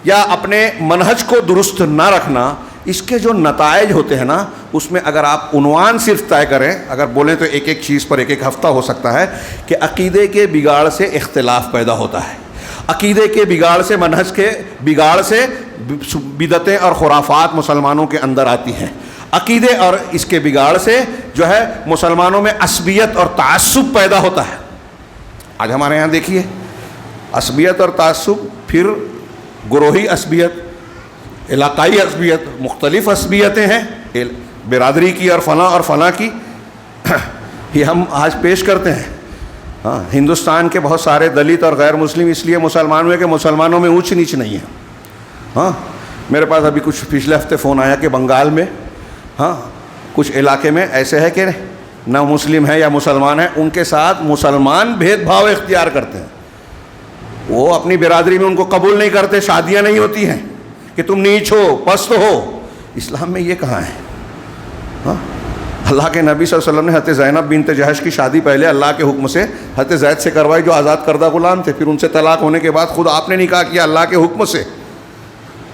یا اپنے منہج کو درست نہ رکھنا، اس کے جو نتائج ہوتے ہیں نا، اس میں اگر آپ عنوان صرف طے کریں، اگر بولیں تو ایک ایک چیز پر ایک ایک ہفتہ ہو سکتا ہے کہ عقیدے کے بگاڑ سے اختلاف پیدا ہوتا ہے، عقیدے کے بگاڑ سے، منہج کے بگاڑ سے بدعتیں اور خرافات مسلمانوں کے اندر آتی ہیں، عقیدے اور اس کے بگاڑ سے جو ہے مسلمانوں میں عصبیت اور تعصب پیدا ہوتا ہے۔ آج ہمارے یہاں دیکھیے عصبیت اور تعصب، پھر گروہی عصبیت، علاقائی عصبیت، مختلف عصبیتیں ہیں برادری کی اور فلاں کی، یہ ہم آج پیش کرتے ہیں۔ ہاں، ہندوستان کے بہت سارے دلت اور غیر مسلم اس لیے مسلمان ہوئے کہ مسلمانوں میں اونچ نیچ نہیں ہے۔ ہاں، میرے پاس ابھی کچھ پچھلے ہفتے فون آیا کہ بنگال میں کچھ علاقے میں ایسے ہے کہ نہ مسلم ہے یا مسلمان ہے، ان کے ساتھ مسلمان بھید بھاؤ اختیار کرتے ہیں، وہ اپنی برادری میں ان کو قبول نہیں کرتے، شادیاں نہیں ہوتی ہیں کہ تم نیچ ہو، پست ہو۔ اسلام میں یہ کہاں ہے؟ ہاں، اللہ کے نبی صلی اللہ علیہ وسلم نے حضرت زینب بنت جہش کی شادی پہلے اللہ کے حکم سے حضرت زید سے کروائی جو آزاد کردہ غلام تھے، پھر ان سے طلاق ہونے کے بعد خود آپ نے نکاح کیا اللہ کے حکم سے۔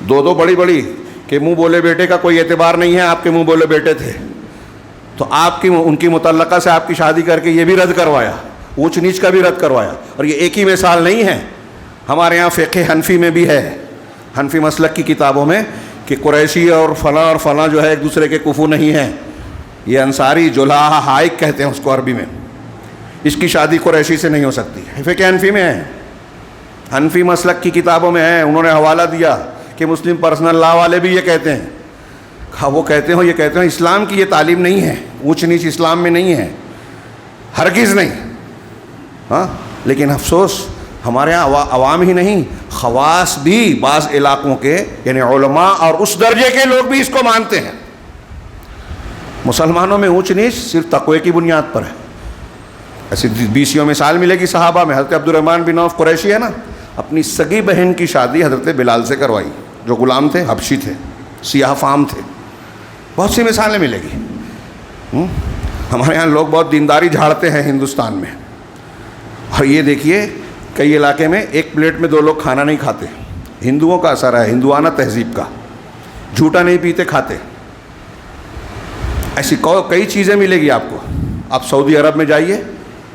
دو بڑی کہ منہ بولے بیٹے کا کوئی اعتبار نہیں ہے، آپ کے منہ بولے بیٹے تھے، تو آپ کی ان کی متعلقہ سے آپ کی شادی کر کے یہ بھی رد کروایا، اونچ نیچ کا بھی رد کروایا۔ اور یہ ایک ہی مثال نہیں ہے، ہمارے یہاں فقہ حنفی میں بھی ہے، حنفی مسلک کی کتابوں میں، کہ قریشی اور فلاں جو ہے ایک دوسرے کے کفو نہیں ہیں، یہ انصاری جلاح حائق کہتے ہیں اس کو عربی میں، اس کی شادی قریشی سے نہیں ہو سکتی، فقہ حنفی میں ہے، حنفی مسلک کی کتابوں میں ہے۔ انہوں نے حوالہ دیا کہ مسلم پرسنل لا والے بھی یہ کہتے ہیں، وہ کہتے ہوں، یہ کہتے ہیں اسلام کی یہ تعلیم نہیں ہے، اونچ نیچ اسلام میں نہیں ہے، ہرگز نہیں۔ ہاں، لیکن افسوس ہمارے یہاں عوام ہی نہیں، خواص بھی بعض علاقوں کے یعنی علماء اور اس درجے کے لوگ بھی اس کو مانتے ہیں۔ مسلمانوں میں اونچ نیچ صرف تقوی کی بنیاد پر ہے۔ ایسی 20 مثال ملے گی صحابہ میں۔ حضرت عبد الرحمن بن عوف قریشی ہے نا، اپنی سگی بہن کی شادی حضرت بلال سے کروائی، جو غلام تھے، حبشی تھے، سیاہ فام تھے۔ بہت سی مثالیں ملے گی۔ ہمارے یہاں لوگ بہت دینداری جھاڑتے ہیں ہندوستان میں، اور یہ دیکھیے کئی علاقے میں ایک پلیٹ میں 2 لوگ کھانا نہیں کھاتے، ہندوؤں کا اثر ہے، ہندوانہ تہذیب کا، جھوٹا نہیں پیتے کھاتے۔ ایسی کئی چیزیں ملے گی آپ کو۔ آپ سعودی عرب میں جائیے،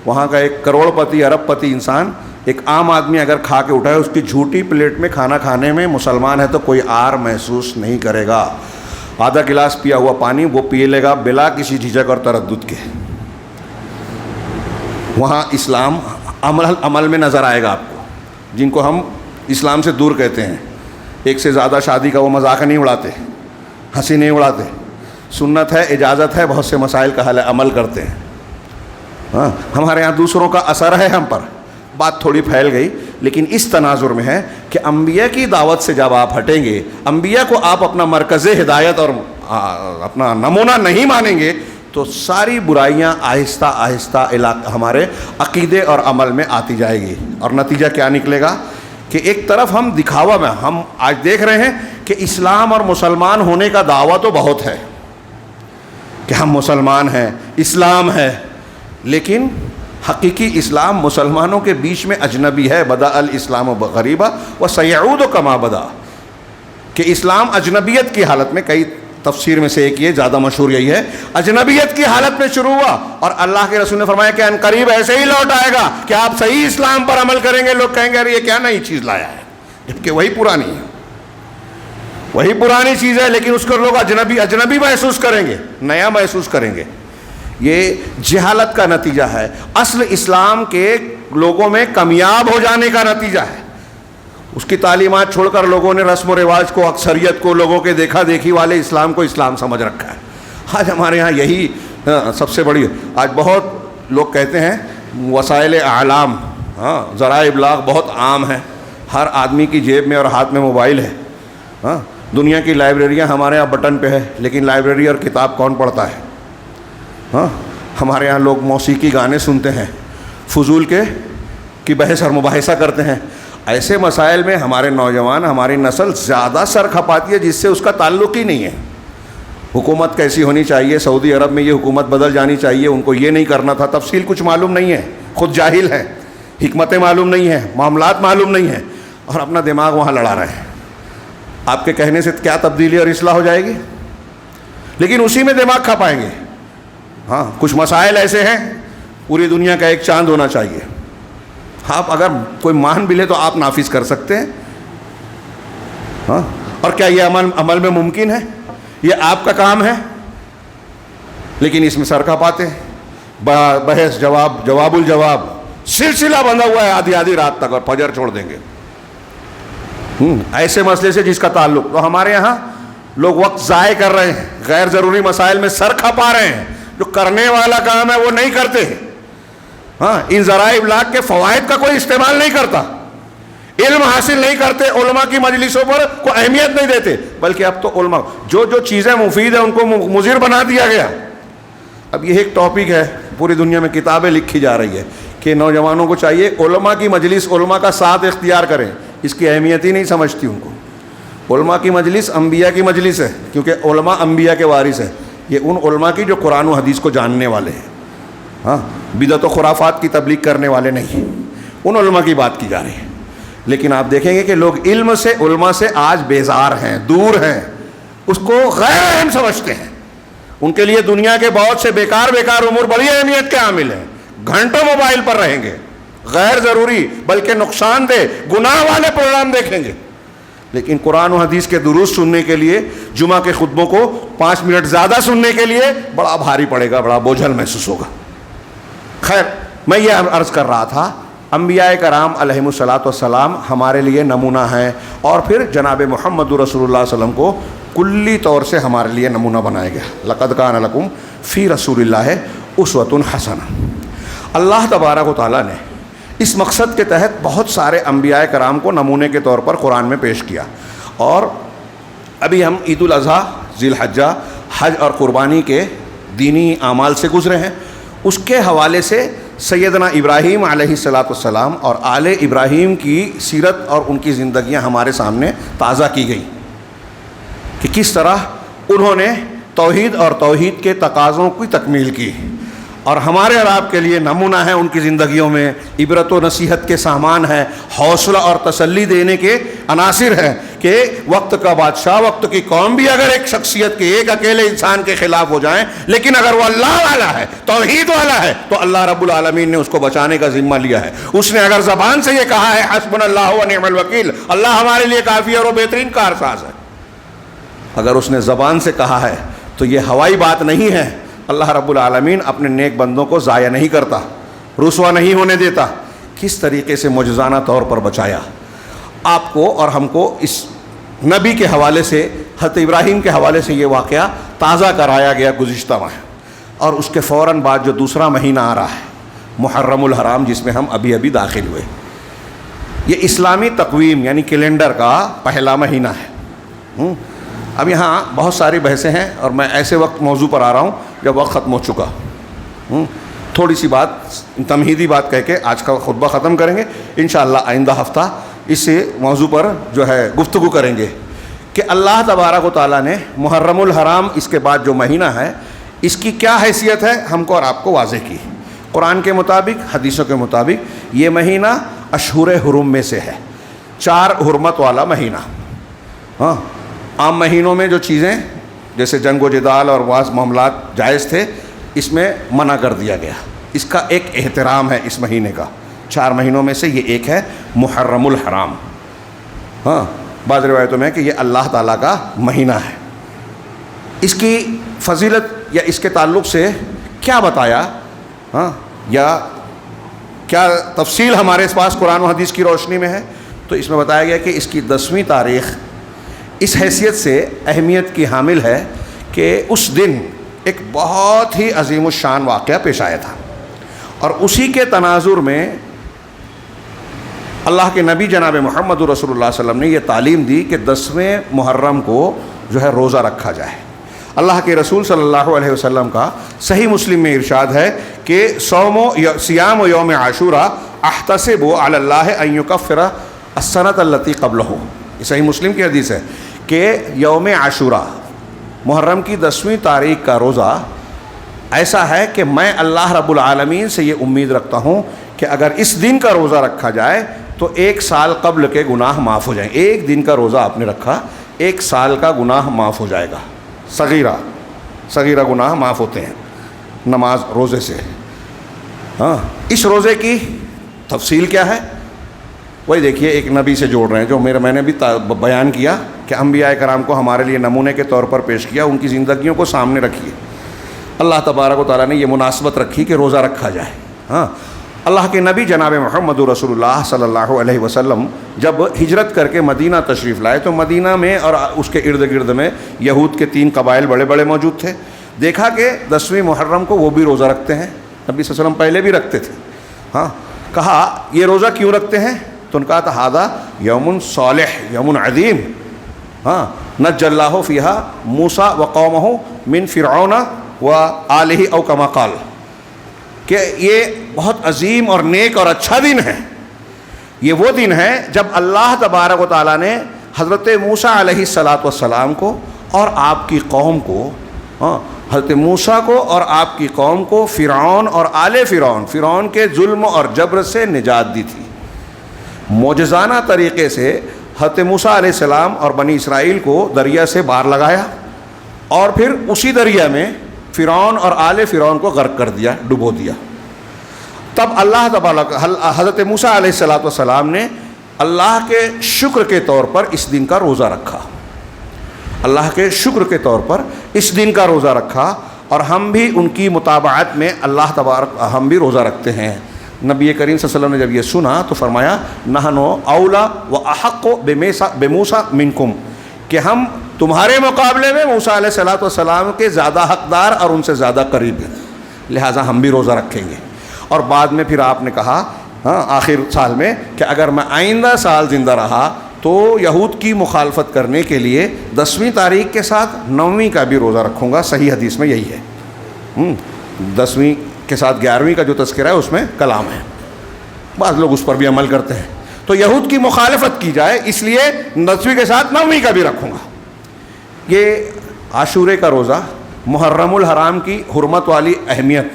وہاں کا 1 کروڑ پتی ارب پتی انسان، ایک عام آدمی اگر کھا کے اٹھائے اس کی جھوٹی پلیٹ میں کھانا کھانے میں مسلمان ہے تو کوئی آر محسوس نہیں کرے گا۔ آدھا گلاس پیا ہوا پانی وہ پی لے گا بلا کسی جھجک اور تردد کے۔ وہاں اسلام عمل میں نظر آئے گا آپ کو، جن کو ہم اسلام سے دور کہتے ہیں۔ 1 سے زیادہ شادی کا وہ مذاق نہیں اڑاتے، ہنسی نہیں اڑاتے، سنت ہے، اجازت ہے، بہت سے مسائل کا حل عمل کرتے ہیں۔ ہاں، ہمارے یہاں دوسروں کا اثر ہے ہم پر، بات تھوڑی پھیل گئی، لیکن اس تناظر میں ہے کہ انبیاء کی دعوت سے جب آپ ہٹیں گے، انبیاء کو آپ اپنا مرکز ہدایت اور اپنا نمونہ نہیں مانیں گے، تو ساری برائیاں آہستہ آہستہ ہمارے عقیدے اور عمل میں آتی جائے گی۔ اور نتیجہ کیا نکلے گا کہ ایک طرف ہم دکھاوا میں، ہم آج دیکھ رہے ہیں کہ اسلام اور مسلمان ہونے کا دعویٰ تو بہت ہے کہ ہم مسلمان ہیں، اسلام ہے، لیکن حقیقی اسلام مسلمانوں کے بیچ میں اجنبی ہے۔ بدأ الاسلام غریبا وسیعود کما بدا، کہ اسلام اجنبیت کی حالت میں، کئی تفسیر میں سے ایک یہ زیادہ مشہور یہی ہے، اجنبیت کی حالت میں شروع ہوا، اور اللہ کے رسول نے فرمایا کہ ان قریب ایسے ہی لوٹ آئے گا کہ آپ صحیح اسلام پر عمل کریں گے، لوگ کہیں گے ارے یہ کیا نئی چیز لایا ہے، جبکہ وہی پرانی ہے، وہی پرانی چیز ہے، لیکن اس کو لوگ اجنبی محسوس کریں گے، نیا محسوس کریں گے۔ یہ جہالت کا نتیجہ ہے، اصل اسلام کے لوگوں میں کمیاب ہو جانے کا نتیجہ ہے۔ اس کی تعلیمات چھوڑ کر لوگوں نے رسم و رواج کو، اکثریت کو، لوگوں کے دیکھا دیکھی والے اسلام کو اسلام سمجھ رکھا ہے۔ آج ہمارے ہاں یہی سب سے بڑی، آج بہت لوگ کہتے ہیں وسائل اعلام، ذرائع ابلاغ بہت عام ہیں، ہر آدمی کی جیب میں اور ہاتھ میں موبائل ہے۔ دنیا کی لائبریریاں ہمارے یہاں بٹن پہ ہے، لیکن لائبریری اور کتاب کون پڑھتا ہے؟ ہمارے یہاں لوگ موسیقی گانے سنتے ہیں، فضول کی بحث اور مباحثہ کرتے ہیں۔ ایسے مسائل میں ہمارے نوجوان، ہماری نسل زیادہ سر کھپاتی ہے جس سے اس کا تعلق ہی نہیں ہے۔ حکومت کیسی ہونی چاہیے، سعودی عرب میں یہ حکومت بدل جانی چاہیے، ان کو یہ نہیں کرنا تھا، تفصیل کچھ معلوم نہیں ہے، خود جاہل ہے، حکمتیں معلوم نہیں ہیں، معاملات معلوم نہیں ہیں، اور اپنا دماغ وہاں لڑا رہے ہیں۔ آپ کے کہنے سے کیا تبدیلی اور اصلاح ہو جائے گی؟ لیکن اسی میں دماغ کھا پائیں گے. ہاں کچھ مسائل ایسے ہیں پوری دنیا کا ایک چاند ہونا چاہیے. آپ اگر کوئی مان بھی لے تو آپ نافذ کر سکتے ہیں. ہاں اور کیا یہ عمل میں ممکن ہے؟ یہ آپ کا کام ہے. لیکن اس میں سر کھا پاتے ہیں. بحث جواب الجواب سلسلہ بندھا ہوا ہے آدھی آدھی رات تک اور فجر چھوڑ دیں گے ایسے مسئلے سے جس کا تعلق. تو ہمارے یہاں لوگ وقت ضائع کر رہے ہیں, غیر ضروری مسائل میں سر کھپا رہے ہیں. جو کرنے والا کام ہے وہ نہیں کرتے. ہاں ان ذرائع ابلاغ کے فوائد کا کوئی استعمال نہیں کرتا, علم حاصل نہیں کرتے, علماء کی مجلسوں پر کوئی اہمیت نہیں دیتے. بلکہ اب تو علماء جو چیزیں مفید ہیں ان کو مضر بنا دیا گیا. اب یہ ایک ٹاپک ہے, پوری دنیا میں کتابیں لکھی جا رہی ہے کہ نوجوانوں کو چاہیے علماء کی مجلس, علماء کا ساتھ اختیار کریں. اس کی اہمیت ہی نہیں سمجھتی ان کو. علماء کی مجلس انبیاء کی مجلس ہے, کیونکہ علماء انبیاء کے وارث ہیں. یہ ان علماء کی جو قرآن و حدیث کو جاننے والے ہیں. ہاں بدعت و خرافات کی تبلیغ کرنے والے نہیں, ان علماء کی بات کی جا رہی ہے. لیکن آپ دیکھیں گے کہ لوگ علم سے, علماء سے آج بیزار ہیں, دور ہیں, اس کو غیر اہم سمجھتے ہیں. ان کے لیے دنیا کے بہت سے بیکار امور بڑی اہمیت کے حامل ہیں. گھنٹوں موبائل پر رہیں گے, غیر ضروری بلکہ نقصان دہ گناہ والے پروگرام دیکھیں گے. لیکن قرآن و حدیث کے دروس سننے کے لیے, جمعہ کے خطبوں کو 5 منٹ زیادہ سننے کے لیے بڑا بھاری پڑے گا, بڑا بوجھل محسوس ہوگا. خیر, میں یہ عرض کر رہا تھا انبیاء کرام علیہم الصلاۃ والسلام ہمارے لیے نمونہ ہیں, اور پھر جناب محمد رسول اللہ صلی اللہ علیہ وسلم کو کلی طور سے ہمارے لیے نمونہ بنایا گیا. لقد کان لکم فی رسول اللہ اسوۃ حسنہ. اللہ تبارک و تعالیٰ نے اس مقصد کے تحت بہت سارے انبیاء کرام کو نمونے کے طور پر قرآن میں پیش کیا. اور ابھی ہم عید الاضحیٰ, ذی الحجہ, حج اور قربانی کے دینی اعمال سے گزرے ہیں. اس کے حوالے سے سیدنا ابراہیم علیہ الصلاۃ والسلام اور آل ابراہیم کی سیرت اور ان کی زندگیاں ہمارے سامنے تازہ کی گئیں کہ کس طرح انہوں نے توحید اور توحید کے تقاضوں کی تکمیل کی. اور ہمارے اور آپ کے لیے نمونہ ہے ان کی زندگیوں میں, عبرت و نصیحت کے سامان ہے, حوصلہ اور تسلی دینے کے عناصر ہیں کہ وقت کا بادشاہ, وقت کی قوم بھی اگر ایک شخصیت کے, ایک اکیلے انسان کے خلاف ہو جائیں, لیکن اگر وہ اللہ والا ہے, توحید والا ہے, تو اللہ رب العالمین نے اس کو بچانے کا ذمہ لیا ہے. اس نے اگر زبان سے یہ کہا ہے حسبنا اللہ و نعم الوکیل, اللہ ہمارے لیے کافی اور وہ بہترین کارساز ہے, اگر اس نے زبان سے کہا ہے تو یہ ہوائی بات نہیں ہے. اللہ رب العالمین اپنے نیک بندوں کو ضائع نہیں کرتا, رسوا نہیں ہونے دیتا. کس طریقے سے معجزانہ طور پر بچایا آپ کو اور ہم کو. اس نبی کے حوالے سے, حضرت ابراہیم کے حوالے سے یہ واقعہ تازہ کرایا گیا گزشتہ ماہ. اور اس کے فوراً بعد جو دوسرا مہینہ آ رہا ہے محرم الحرام, جس میں ہم ابھی داخل ہوئے, یہ اسلامی تقویم یعنی کیلنڈر کا پہلا مہینہ ہے. اب یہاں بہت ساری بحثیں ہیں اور میں ایسے وقت موضوع پر آ رہا ہوں جب وقت ختم ہو چکا. تھوڑی سی بات, تمہیدی بات کہہ کے آج کا خطبہ ختم کریں گے. انشاءاللہ آئندہ ہفتہ اس موضوع پر جو ہے گفتگو کریں گے کہ اللہ تبارک و تعالیٰ نے محرم الحرام, اس کے بعد جو مہینہ ہے, اس کی کیا حیثیت ہے ہم کو اور آپ کو واضح کی. قرآن کے مطابق, حدیثوں کے مطابق یہ مہینہ اشہر حرم میں سے ہے, 4 حرمت والا مہینہ. ہاں عام مہینوں میں جو چیزیں جیسے جنگ و جدال اور بعض معاملات جائز تھے, اس میں منع کر دیا گیا. اس کا ایک احترام ہے اس مہینے کا. 4 مہینوں میں سے یہ ایک ہے محرم الحرام. ہاں بعض روایتوں میں کہ یہ اللہ تعالیٰ کا مہینہ ہے. اس کی فضیلت یا اس کے تعلق سے کیا بتایا, ہاں یا کیا تفصیل ہمارے پاس قرآن و حدیث کی روشنی میں ہے, تو اس میں بتایا گیا کہ اس کی 10ویں تاریخ اس حیثیت سے اہمیت کی حامل ہے کہ اس دن ایک بہت ہی عظیم الشان واقعہ پیش آیا تھا. اور اسی کے تناظر میں اللہ کے نبی جناب محمد رسول اللہ صلی اللہ علیہ وسلم نے یہ تعلیم دی کہ 10ویں محرم کو جو ہے روزہ رکھا جائے. اللہ کے رسول صلی اللہ علیہ وسلم کا صحیح مسلم میں ارشاد ہے کہ سیام و یوم عاشورہ احتسب علی اللہ ان یکفر السنۃ التی قبلہ. یہ صحیح مسلم کی حدیث ہے کہ یوم عاشورہ, محرم کی 10ویں تاریخ کا روزہ ایسا ہے کہ میں اللہ رب العالمین سے یہ امید رکھتا ہوں کہ اگر اس دن کا روزہ رکھا جائے تو 1 سال قبل کے گناہ معاف ہو جائیں. 1 دن کا روزہ آپ نے رکھا, 1 سال کا گناہ معاف ہو جائے گا. صغیرہ گناہ معاف ہوتے ہیں نماز روزے سے. ہاں اس روزے کی تفصیل کیا ہے وہی دیکھیے. ایک نبی سے جوڑ رہے ہیں جو میں نے بھی بیان کیا کہ انبیاء کرام کو ہمارے لیے نمونے کے طور پر پیش کیا, ان کی زندگیوں کو سامنے رکھیے. اللہ تبارک و تعالیٰ نے یہ مناسبت رکھی کہ روزہ رکھا جائے. ہاں اللہ کے نبی جناب محمد رسول اللہ صلی اللہ علیہ وسلم جب ہجرت کر کے مدینہ تشریف لائے تو مدینہ میں اور اس کے ارد گرد میں یہود کے 3 قبائل بڑے بڑے موجود تھے. دیکھا کہ 10ویں محرم کو وہ بھی روزہ رکھتے ہیں. نبی صلی اللہ علیہ وسلم پہلے بھی رکھتے تھے. ہاں کہا یہ روزہ کیوں رکھتے ہیں؟ تو ان کا کہا ہذا یوم صالح یوم عظیم. ہاں نجى اللہ فیہا موسیٰ وقومہ من فرعون وآلہ او کما قال, کہ یہ بہت عظیم اور نیک اور اچھا دن ہے. یہ وہ دن ہے جب اللہ تبارک و تعالیٰ نے حضرت موسیٰ علیہ السلام کو اور آپ کی قوم کو, حضرت موسیٰ کو اور آپ کی قوم کو فرعون اور آل فرعون کے ظلم اور جبر سے نجات دی تھی. معجزانہ طریقے سے حضرت موسیٰ علیہ السلام اور بنی اسرائیل کو دریا سے باہر لگایا اور پھر اسی دریا میں فرعون اور آل فرعون کو غرق کر دیا, ڈبو دیا. تب اللہ تبارک حضرت موسیٰ علیہ السلام نے اللہ کے شکر کے طور پر اس دن کا روزہ رکھا. اللہ کے شکر کے طور پر اس دن کا روزہ رکھا اور ہم بھی ان کی متابعت میں اللہ تبارک ہم بھی روزہ رکھتے ہیں. نبی کریم صلی اللہ علیہ وسلم نے جب یہ سنا تو فرمایا نحنو اولا و احق بموسیٰ منکم, کہ ہم تمہارے مقابلے میں موسیٰ علیہ السلام کے زیادہ حقدار اور ان سے زیادہ قریب ہیں, لہٰذا ہم بھی روزہ رکھیں گے. اور بعد میں پھر آپ نے کہا آخر سال میں کہ اگر میں آئندہ سال زندہ رہا تو یہود کی مخالفت کرنے کے لیے 10ویں تاریخ کے ساتھ 9ویں کا بھی روزہ رکھوں گا. صحیح حدیث میں یہی ہے. 10ویں کے ساتھ 11ویں کا جو تذکرہ ہے اس میں کلام ہے. بعض لوگ اس پر بھی عمل کرتے ہیں. تو یہود کی مخالفت کی جائے اس لیے 10ویں کے ساتھ 9ویں کا بھی رکھوں گا. یہ عاشورے کا روزہ, محرم الحرام کی حرمت والی اہمیت,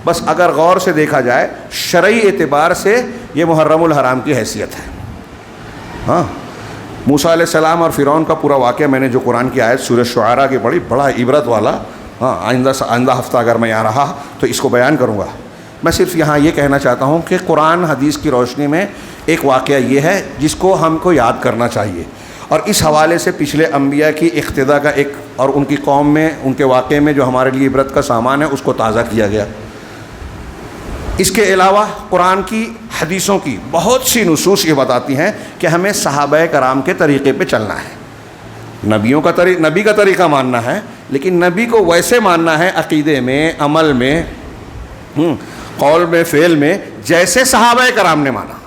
بس اگر غور سے دیکھا جائے شرعی اعتبار سے یہ محرم الحرام کی حیثیت ہے. ہاں موسیٰ علیہ السلام اور فرعون کا پورا واقعہ میں نے جو قرآن کی آیت سورہ شعراء کی پڑھی, بڑا عبرت والا. ہاں آئندہ ہفتہ اگر میں یہاں رہا تو اس کو بیان کروں گا. میں صرف یہاں یہ کہنا چاہتا ہوں کہ قرآن حدیث کی روشنی میں ایک واقعہ یہ ہے جس کو ہم کو یاد کرنا چاہیے, اور اس حوالے سے پچھلے انبیاء کی اقتدا کا ایک اور ان کی قوم میں ان کے واقعے میں جو ہمارے لیے عبرت کا سامان ہے اس کو تازہ کیا گیا. اس کے علاوہ قرآن کی حدیثوں کی بہت سی نصوص یہ بتاتی ہیں کہ ہمیں صحابہ کرام کے طریقے پہ چلنا ہے. نبی کا طریقہ ماننا ہے, لیکن نبی کو ویسے ماننا ہے عقیدے میں, عمل میں, قول میں, فعل میں, جیسے صحابہ کرام نے مانا.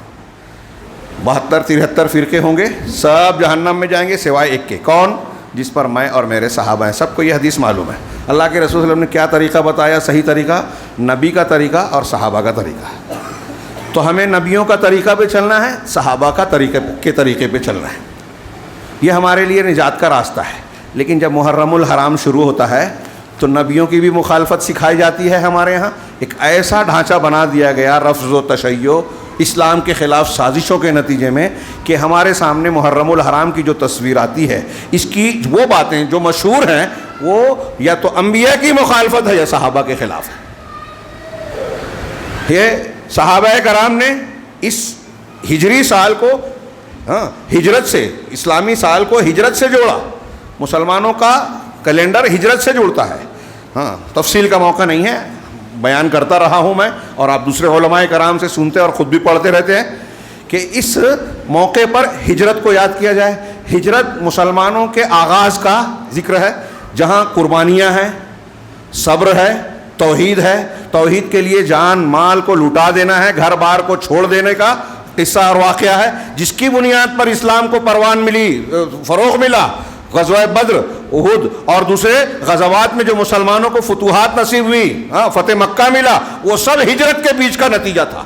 72-73 فرقے ہوں گے, سب جہنم میں جائیں گے سوائے ایک کے. کون؟ جس پر میں اور میرے صحابہ ہیں. سب کو یہ حدیث معلوم ہے. اللہ کے رسول صلی اللہ علیہ وسلم نے کیا طریقہ بتایا صحیح طریقہ؟ نبی کا طریقہ اور صحابہ کا طریقہ. تو ہمیں نبیوں کا طریقہ پہ چلنا ہے, صحابہ کا طریقے پہ چلنا ہے. یہ ہمارے لیے نجات کا راستہ ہے. لیکن جب محرم الحرام شروع ہوتا ہے تو نبیوں کی بھی مخالفت سکھائی جاتی ہے. ہمارے یہاں ایک ایسا ڈھانچہ بنا دیا گیا رفض و تشیع, اسلام کے خلاف سازشوں کے نتیجے میں, کہ ہمارے سامنے محرم الحرام کی جو تصویر آتی ہے اس کی وہ باتیں جو مشہور ہیں وہ یا تو انبیاء کی مخالفت ہے یا صحابہ کے خلاف ہے. یہ صحابہ کرام نے اس ہجری سال کو ہجرت سے, اسلامی سال کو ہجرت سے جوڑا. مسلمانوں کا کیلنڈر ہجرت سے جڑتا ہے. تفصیل کا موقع نہیں ہے, بیان کرتا رہا ہوں میں, اور آپ دوسرے علماء کرام سے سنتے اور خود بھی پڑھتے رہتے ہیں کہ اس موقع پر ہجرت کو یاد کیا جائے. ہجرت مسلمانوں کے آغاز کا ذکر ہے, جہاں قربانیاں ہیں, صبر ہے, توحید ہے. توحید کے لیے جان مال کو لٹا دینا ہے, گھر بار کو چھوڑ دینے کا قصہ اور واقعہ ہے, جس کی بنیاد پر اسلام کو پروان ملی, فروغ ملا. غزوہ بدر, احد اور دوسرے غزوات میں جو مسلمانوں کو فتوحات نصیب ہوئی, فتح مکہ ملا, وہ سب ہجرت کے بیچ کا نتیجہ تھا.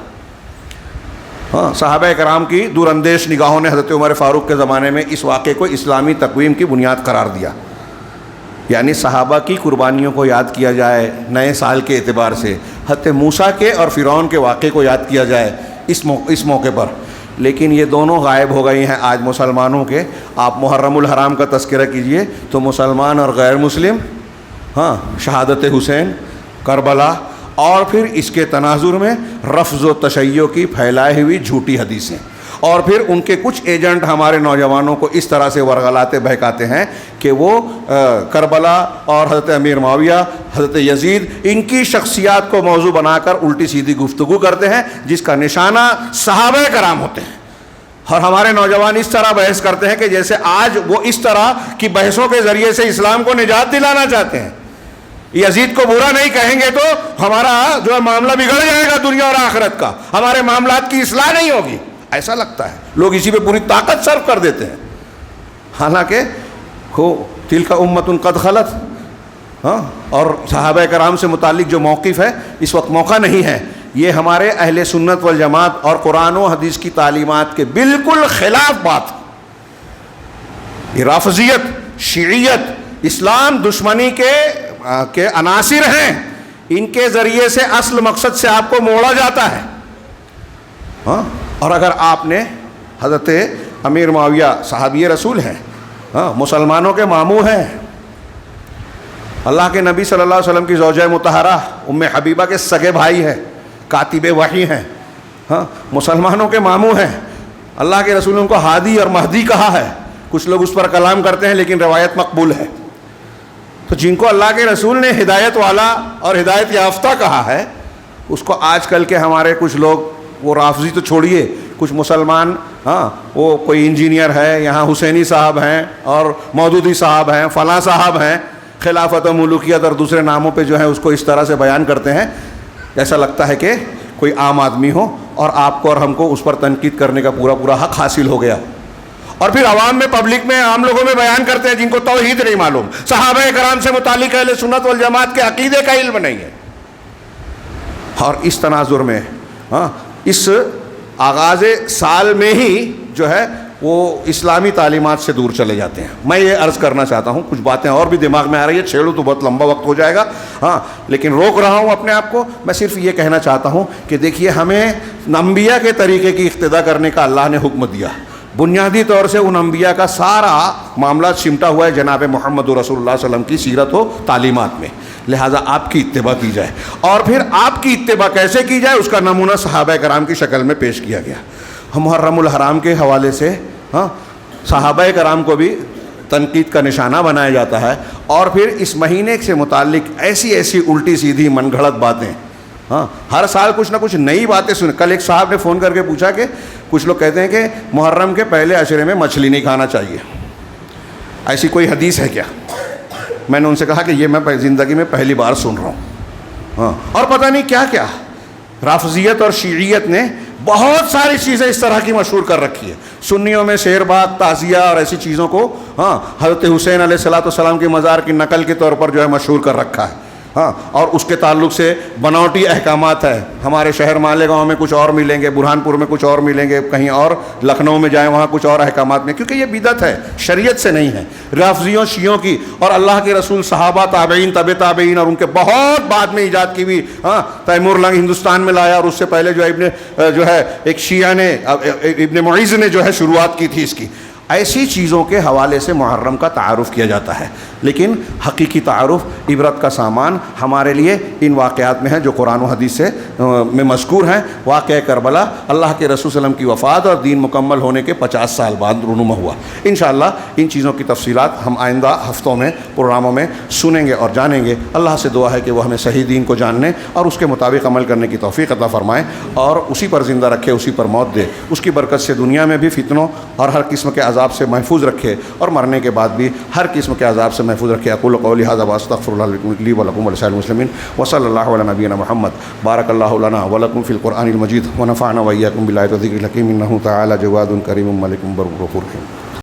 صحابہ کرام کی دور اندیش نگاہوں نے حضرت عمر فاروق کے زمانے میں اس واقعے کو اسلامی تقویم کی بنیاد قرار دیا. یعنی صحابہ کی قربانیوں کو یاد کیا جائے نئے سال کے اعتبار سے, حضرت موسیٰ کے اور فرعون کے واقعے کو یاد کیا جائے اس موقع پر, لیکن یہ دونوں غائب ہو گئی ہیں آج مسلمانوں کے. آپ محرم الحرام کا تذکرہ کیجئے تو مسلمان اور غیر مسلم شہادت حسین، کربلا، اور پھر اس کے تناظر میں رفض و تشیع کی پھیلائی ہوئی جھوٹی حدیثیں، اور پھر ان کے کچھ ایجنٹ ہمارے نوجوانوں کو اس طرح سے ورغلاتے بہکاتے ہیں کہ وہ کربلا اور حضرت امیر معاویہ، حضرت یزید، ان کی شخصیات کو موضوع بنا کر الٹی سیدھی گفتگو کرتے ہیں جس کا نشانہ صحابہ کرام ہوتے ہیں. اور ہمارے نوجوان اس طرح بحث کرتے ہیں کہ جیسے آج وہ اس طرح کی بحثوں کے ذریعے سے اسلام کو نجات دلانا چاہتے ہیں. یزید کو برا نہیں کہیں گے تو ہمارا جو ہے معاملہ بگڑ جائے گا دنیا اور آخرت کا، ہمارے معاملات کی اصلاح نہیں ہوگی. ایسا لگتا ہے لوگ اسی پہ پوری طاقت صرف کر دیتے ہیں، حالانکہ تلک امۃ قد خلت. اور صحابہ کرام سے متعلق جو موقف ہے اس وقت موقع نہیں ہے. یہ ہمارے اہل سنت والجماعت اور قرآن و حدیث کی تعلیمات کے بالکل خلاف بات. یہ رافضیت، شیعیت، اسلام دشمنی کے عناصر ہیں. ان کے ذریعے سے اصل مقصد سے آپ کو موڑا جاتا ہے. اور اگر آپ نے حضرت امیر معاویہ صحابی رسول ہیں، مسلمانوں کے ماموں ہیں، اللہ کے نبی صلی اللہ علیہ وسلم کی زوجہ مطہرہ ام حبیبہ کے سگے بھائی ہیں، کاتب وحی ہیں، مسلمانوں کے ماموں ہیں، اللہ کے رسول نے ان کو ہادی اور مہدی کہا ہے. کچھ لوگ اس پر کلام کرتے ہیں لیکن روایت مقبول ہے. تو جن کو اللہ کے رسول نے ہدایت والا اور ہدایت یافتہ کہا ہے، اس کو آج کل کے ہمارے کچھ لوگ، وہ رافضی تو چھوڑیے، کچھ مسلمان وہ کوئی انجینئر ہے، یہاں حسینی صاحب ہیں اور مودودی صاحب ہیں، فلاں صاحب ہیں، خلافت و ملوکیت اور دوسرے ناموں پہ جو ہے اس کو اس طرح سے بیان کرتے ہیں ایسا لگتا ہے کہ کوئی عام آدمی ہو اور آپ کو اور ہم کو اس پر تنقید کرنے کا پورا حق حاصل ہو گیا. اور پھر عوام میں، پبلک میں، عام لوگوں میں بیان کرتے ہیں جن کو توحید نہیں معلوم، صحابہ کرام سے متعلق اہل سنت والجماعت کے عقیدے کا علم نہیں ہے. اور اس تناظر میں اس آغاز سال میں ہی جو ہے وہ اسلامی تعلیمات سے دور چلے جاتے ہیں. میں یہ عرض کرنا چاہتا ہوں، کچھ باتیں اور بھی دماغ میں آ رہی ہے، چھیڑوں تو بہت لمبا وقت ہو جائے گا، لیکن روک رہا ہوں اپنے آپ کو. میں صرف یہ کہنا چاہتا ہوں کہ دیکھیے، ہمیں انبیاء کے طریقے کی اقتدا کرنے کا اللہ نے حکم دیا. بنیادی طور سے ان انبیاء کا سارا معاملہ سمٹا ہوا ہے جناب محمد رسول اللہ صلی اللہ علیہ وسلم کی سیرت و تعلیمات میں. لہٰذا آپ کی اتباع کی جائے، اور پھر آپ کی اتباع کیسے کی جائے اس کا نمونہ صحابہ کرام کی شکل میں پیش کیا گیا. محرم الحرام کے حوالے سے صحابہ کرام کو بھی تنقید کا نشانہ بنایا جاتا ہے، اور پھر اس مہینے سے متعلق ایسی الٹی سیدھی من گھڑت باتیں. ہر سال کچھ نہ کچھ نئی باتیں سن. کل ایک صاحب نے فون کر کے پوچھا کہ کچھ لوگ کہتے ہیں کہ محرم کے پہلے عشرے میں مچھلی نہیں کھانا چاہیے، ایسی کوئی حدیث ہے کیا؟ میں نے ان سے کہا کہ یہ میں زندگی میں پہلی بار سن رہا ہوں. اور پتہ نہیں کیا کیا رافضیت اور شیعیت نے بہت ساری چیزیں اس طرح کی مشہور کر رکھی ہے. سنیوں میں شعر بات، تعزیہ اور ایسی چیزوں کو حضرت حسین علیہ السلام کے مزار کی نقل کے طور پر جو ہے مشہور کر رکھا ہے. اور اس کے تعلق سے بناوٹی احکامات ہے. ہمارے شہر مالیگاؤں میں کچھ اور ملیں گے، برہان پور میں کچھ اور ملیں گے، کہیں اور لکھنؤ میں جائیں وہاں کچھ اور احکامات میں، کیونکہ یہ بدعت ہے، شریعت سے نہیں ہے، رافضیوں شیعوں کی. اور اللہ کے رسول، صحابہ، تابعین، تبع تابعین اور ان کے بہت بعد میں ایجاد کی ہوئی تیمور لنگ ہندوستان میں لایا، اور اس سے پہلے جو ہے ایک شیعہ نے، ابن معیز نے جو ہے شروعات کی تھی اس کی. ایسی چیزوں کے حوالے سے محرم کا تعارف کیا جاتا ہے، لیکن حقیقی تعارف، عبرت کا سامان ہمارے لیے ان واقعات میں ہے جو قرآن و حدیث سے میں مذکور ہیں. واقعہ کربلا اللہ کے رسول صلی اللہ علیہ وسلم کی وفات اور دین مکمل ہونے کے 50 سال بعد رونما ہوا. انشاءاللہ ان چیزوں کی تفصیلات ہم آئندہ ہفتوں میں پروگراموں میں سنیں گے اور جانیں گے. اللہ سے دعا ہے کہ وہ ہمیں صحیح دین کو جاننے اور اس کے مطابق عمل کرنے کی توفیق عطا فرمائے، اور اسی پر زندہ رکھے، اسی پر موت دے. اس کی برکت سے دنیا میں بھی فتنوں اور ہر قسم کے عذاب سے محفوظ رکھے، اور مرنے کے بعد بھی ہر قسم کے عذاب سے محفوظ رکھے. اقول قولی ھذا واستغفر اللہ لی ولکم ولسائر المسلمین وصلی اللہ علی نبینا محمد. بارک اللہ لنا ولکم فی القرآن المجید ونفعنا وإیاکم بالآیات والذکر الحکیم. انہ تعالی جواد کریم ملک بر غفور رحیم.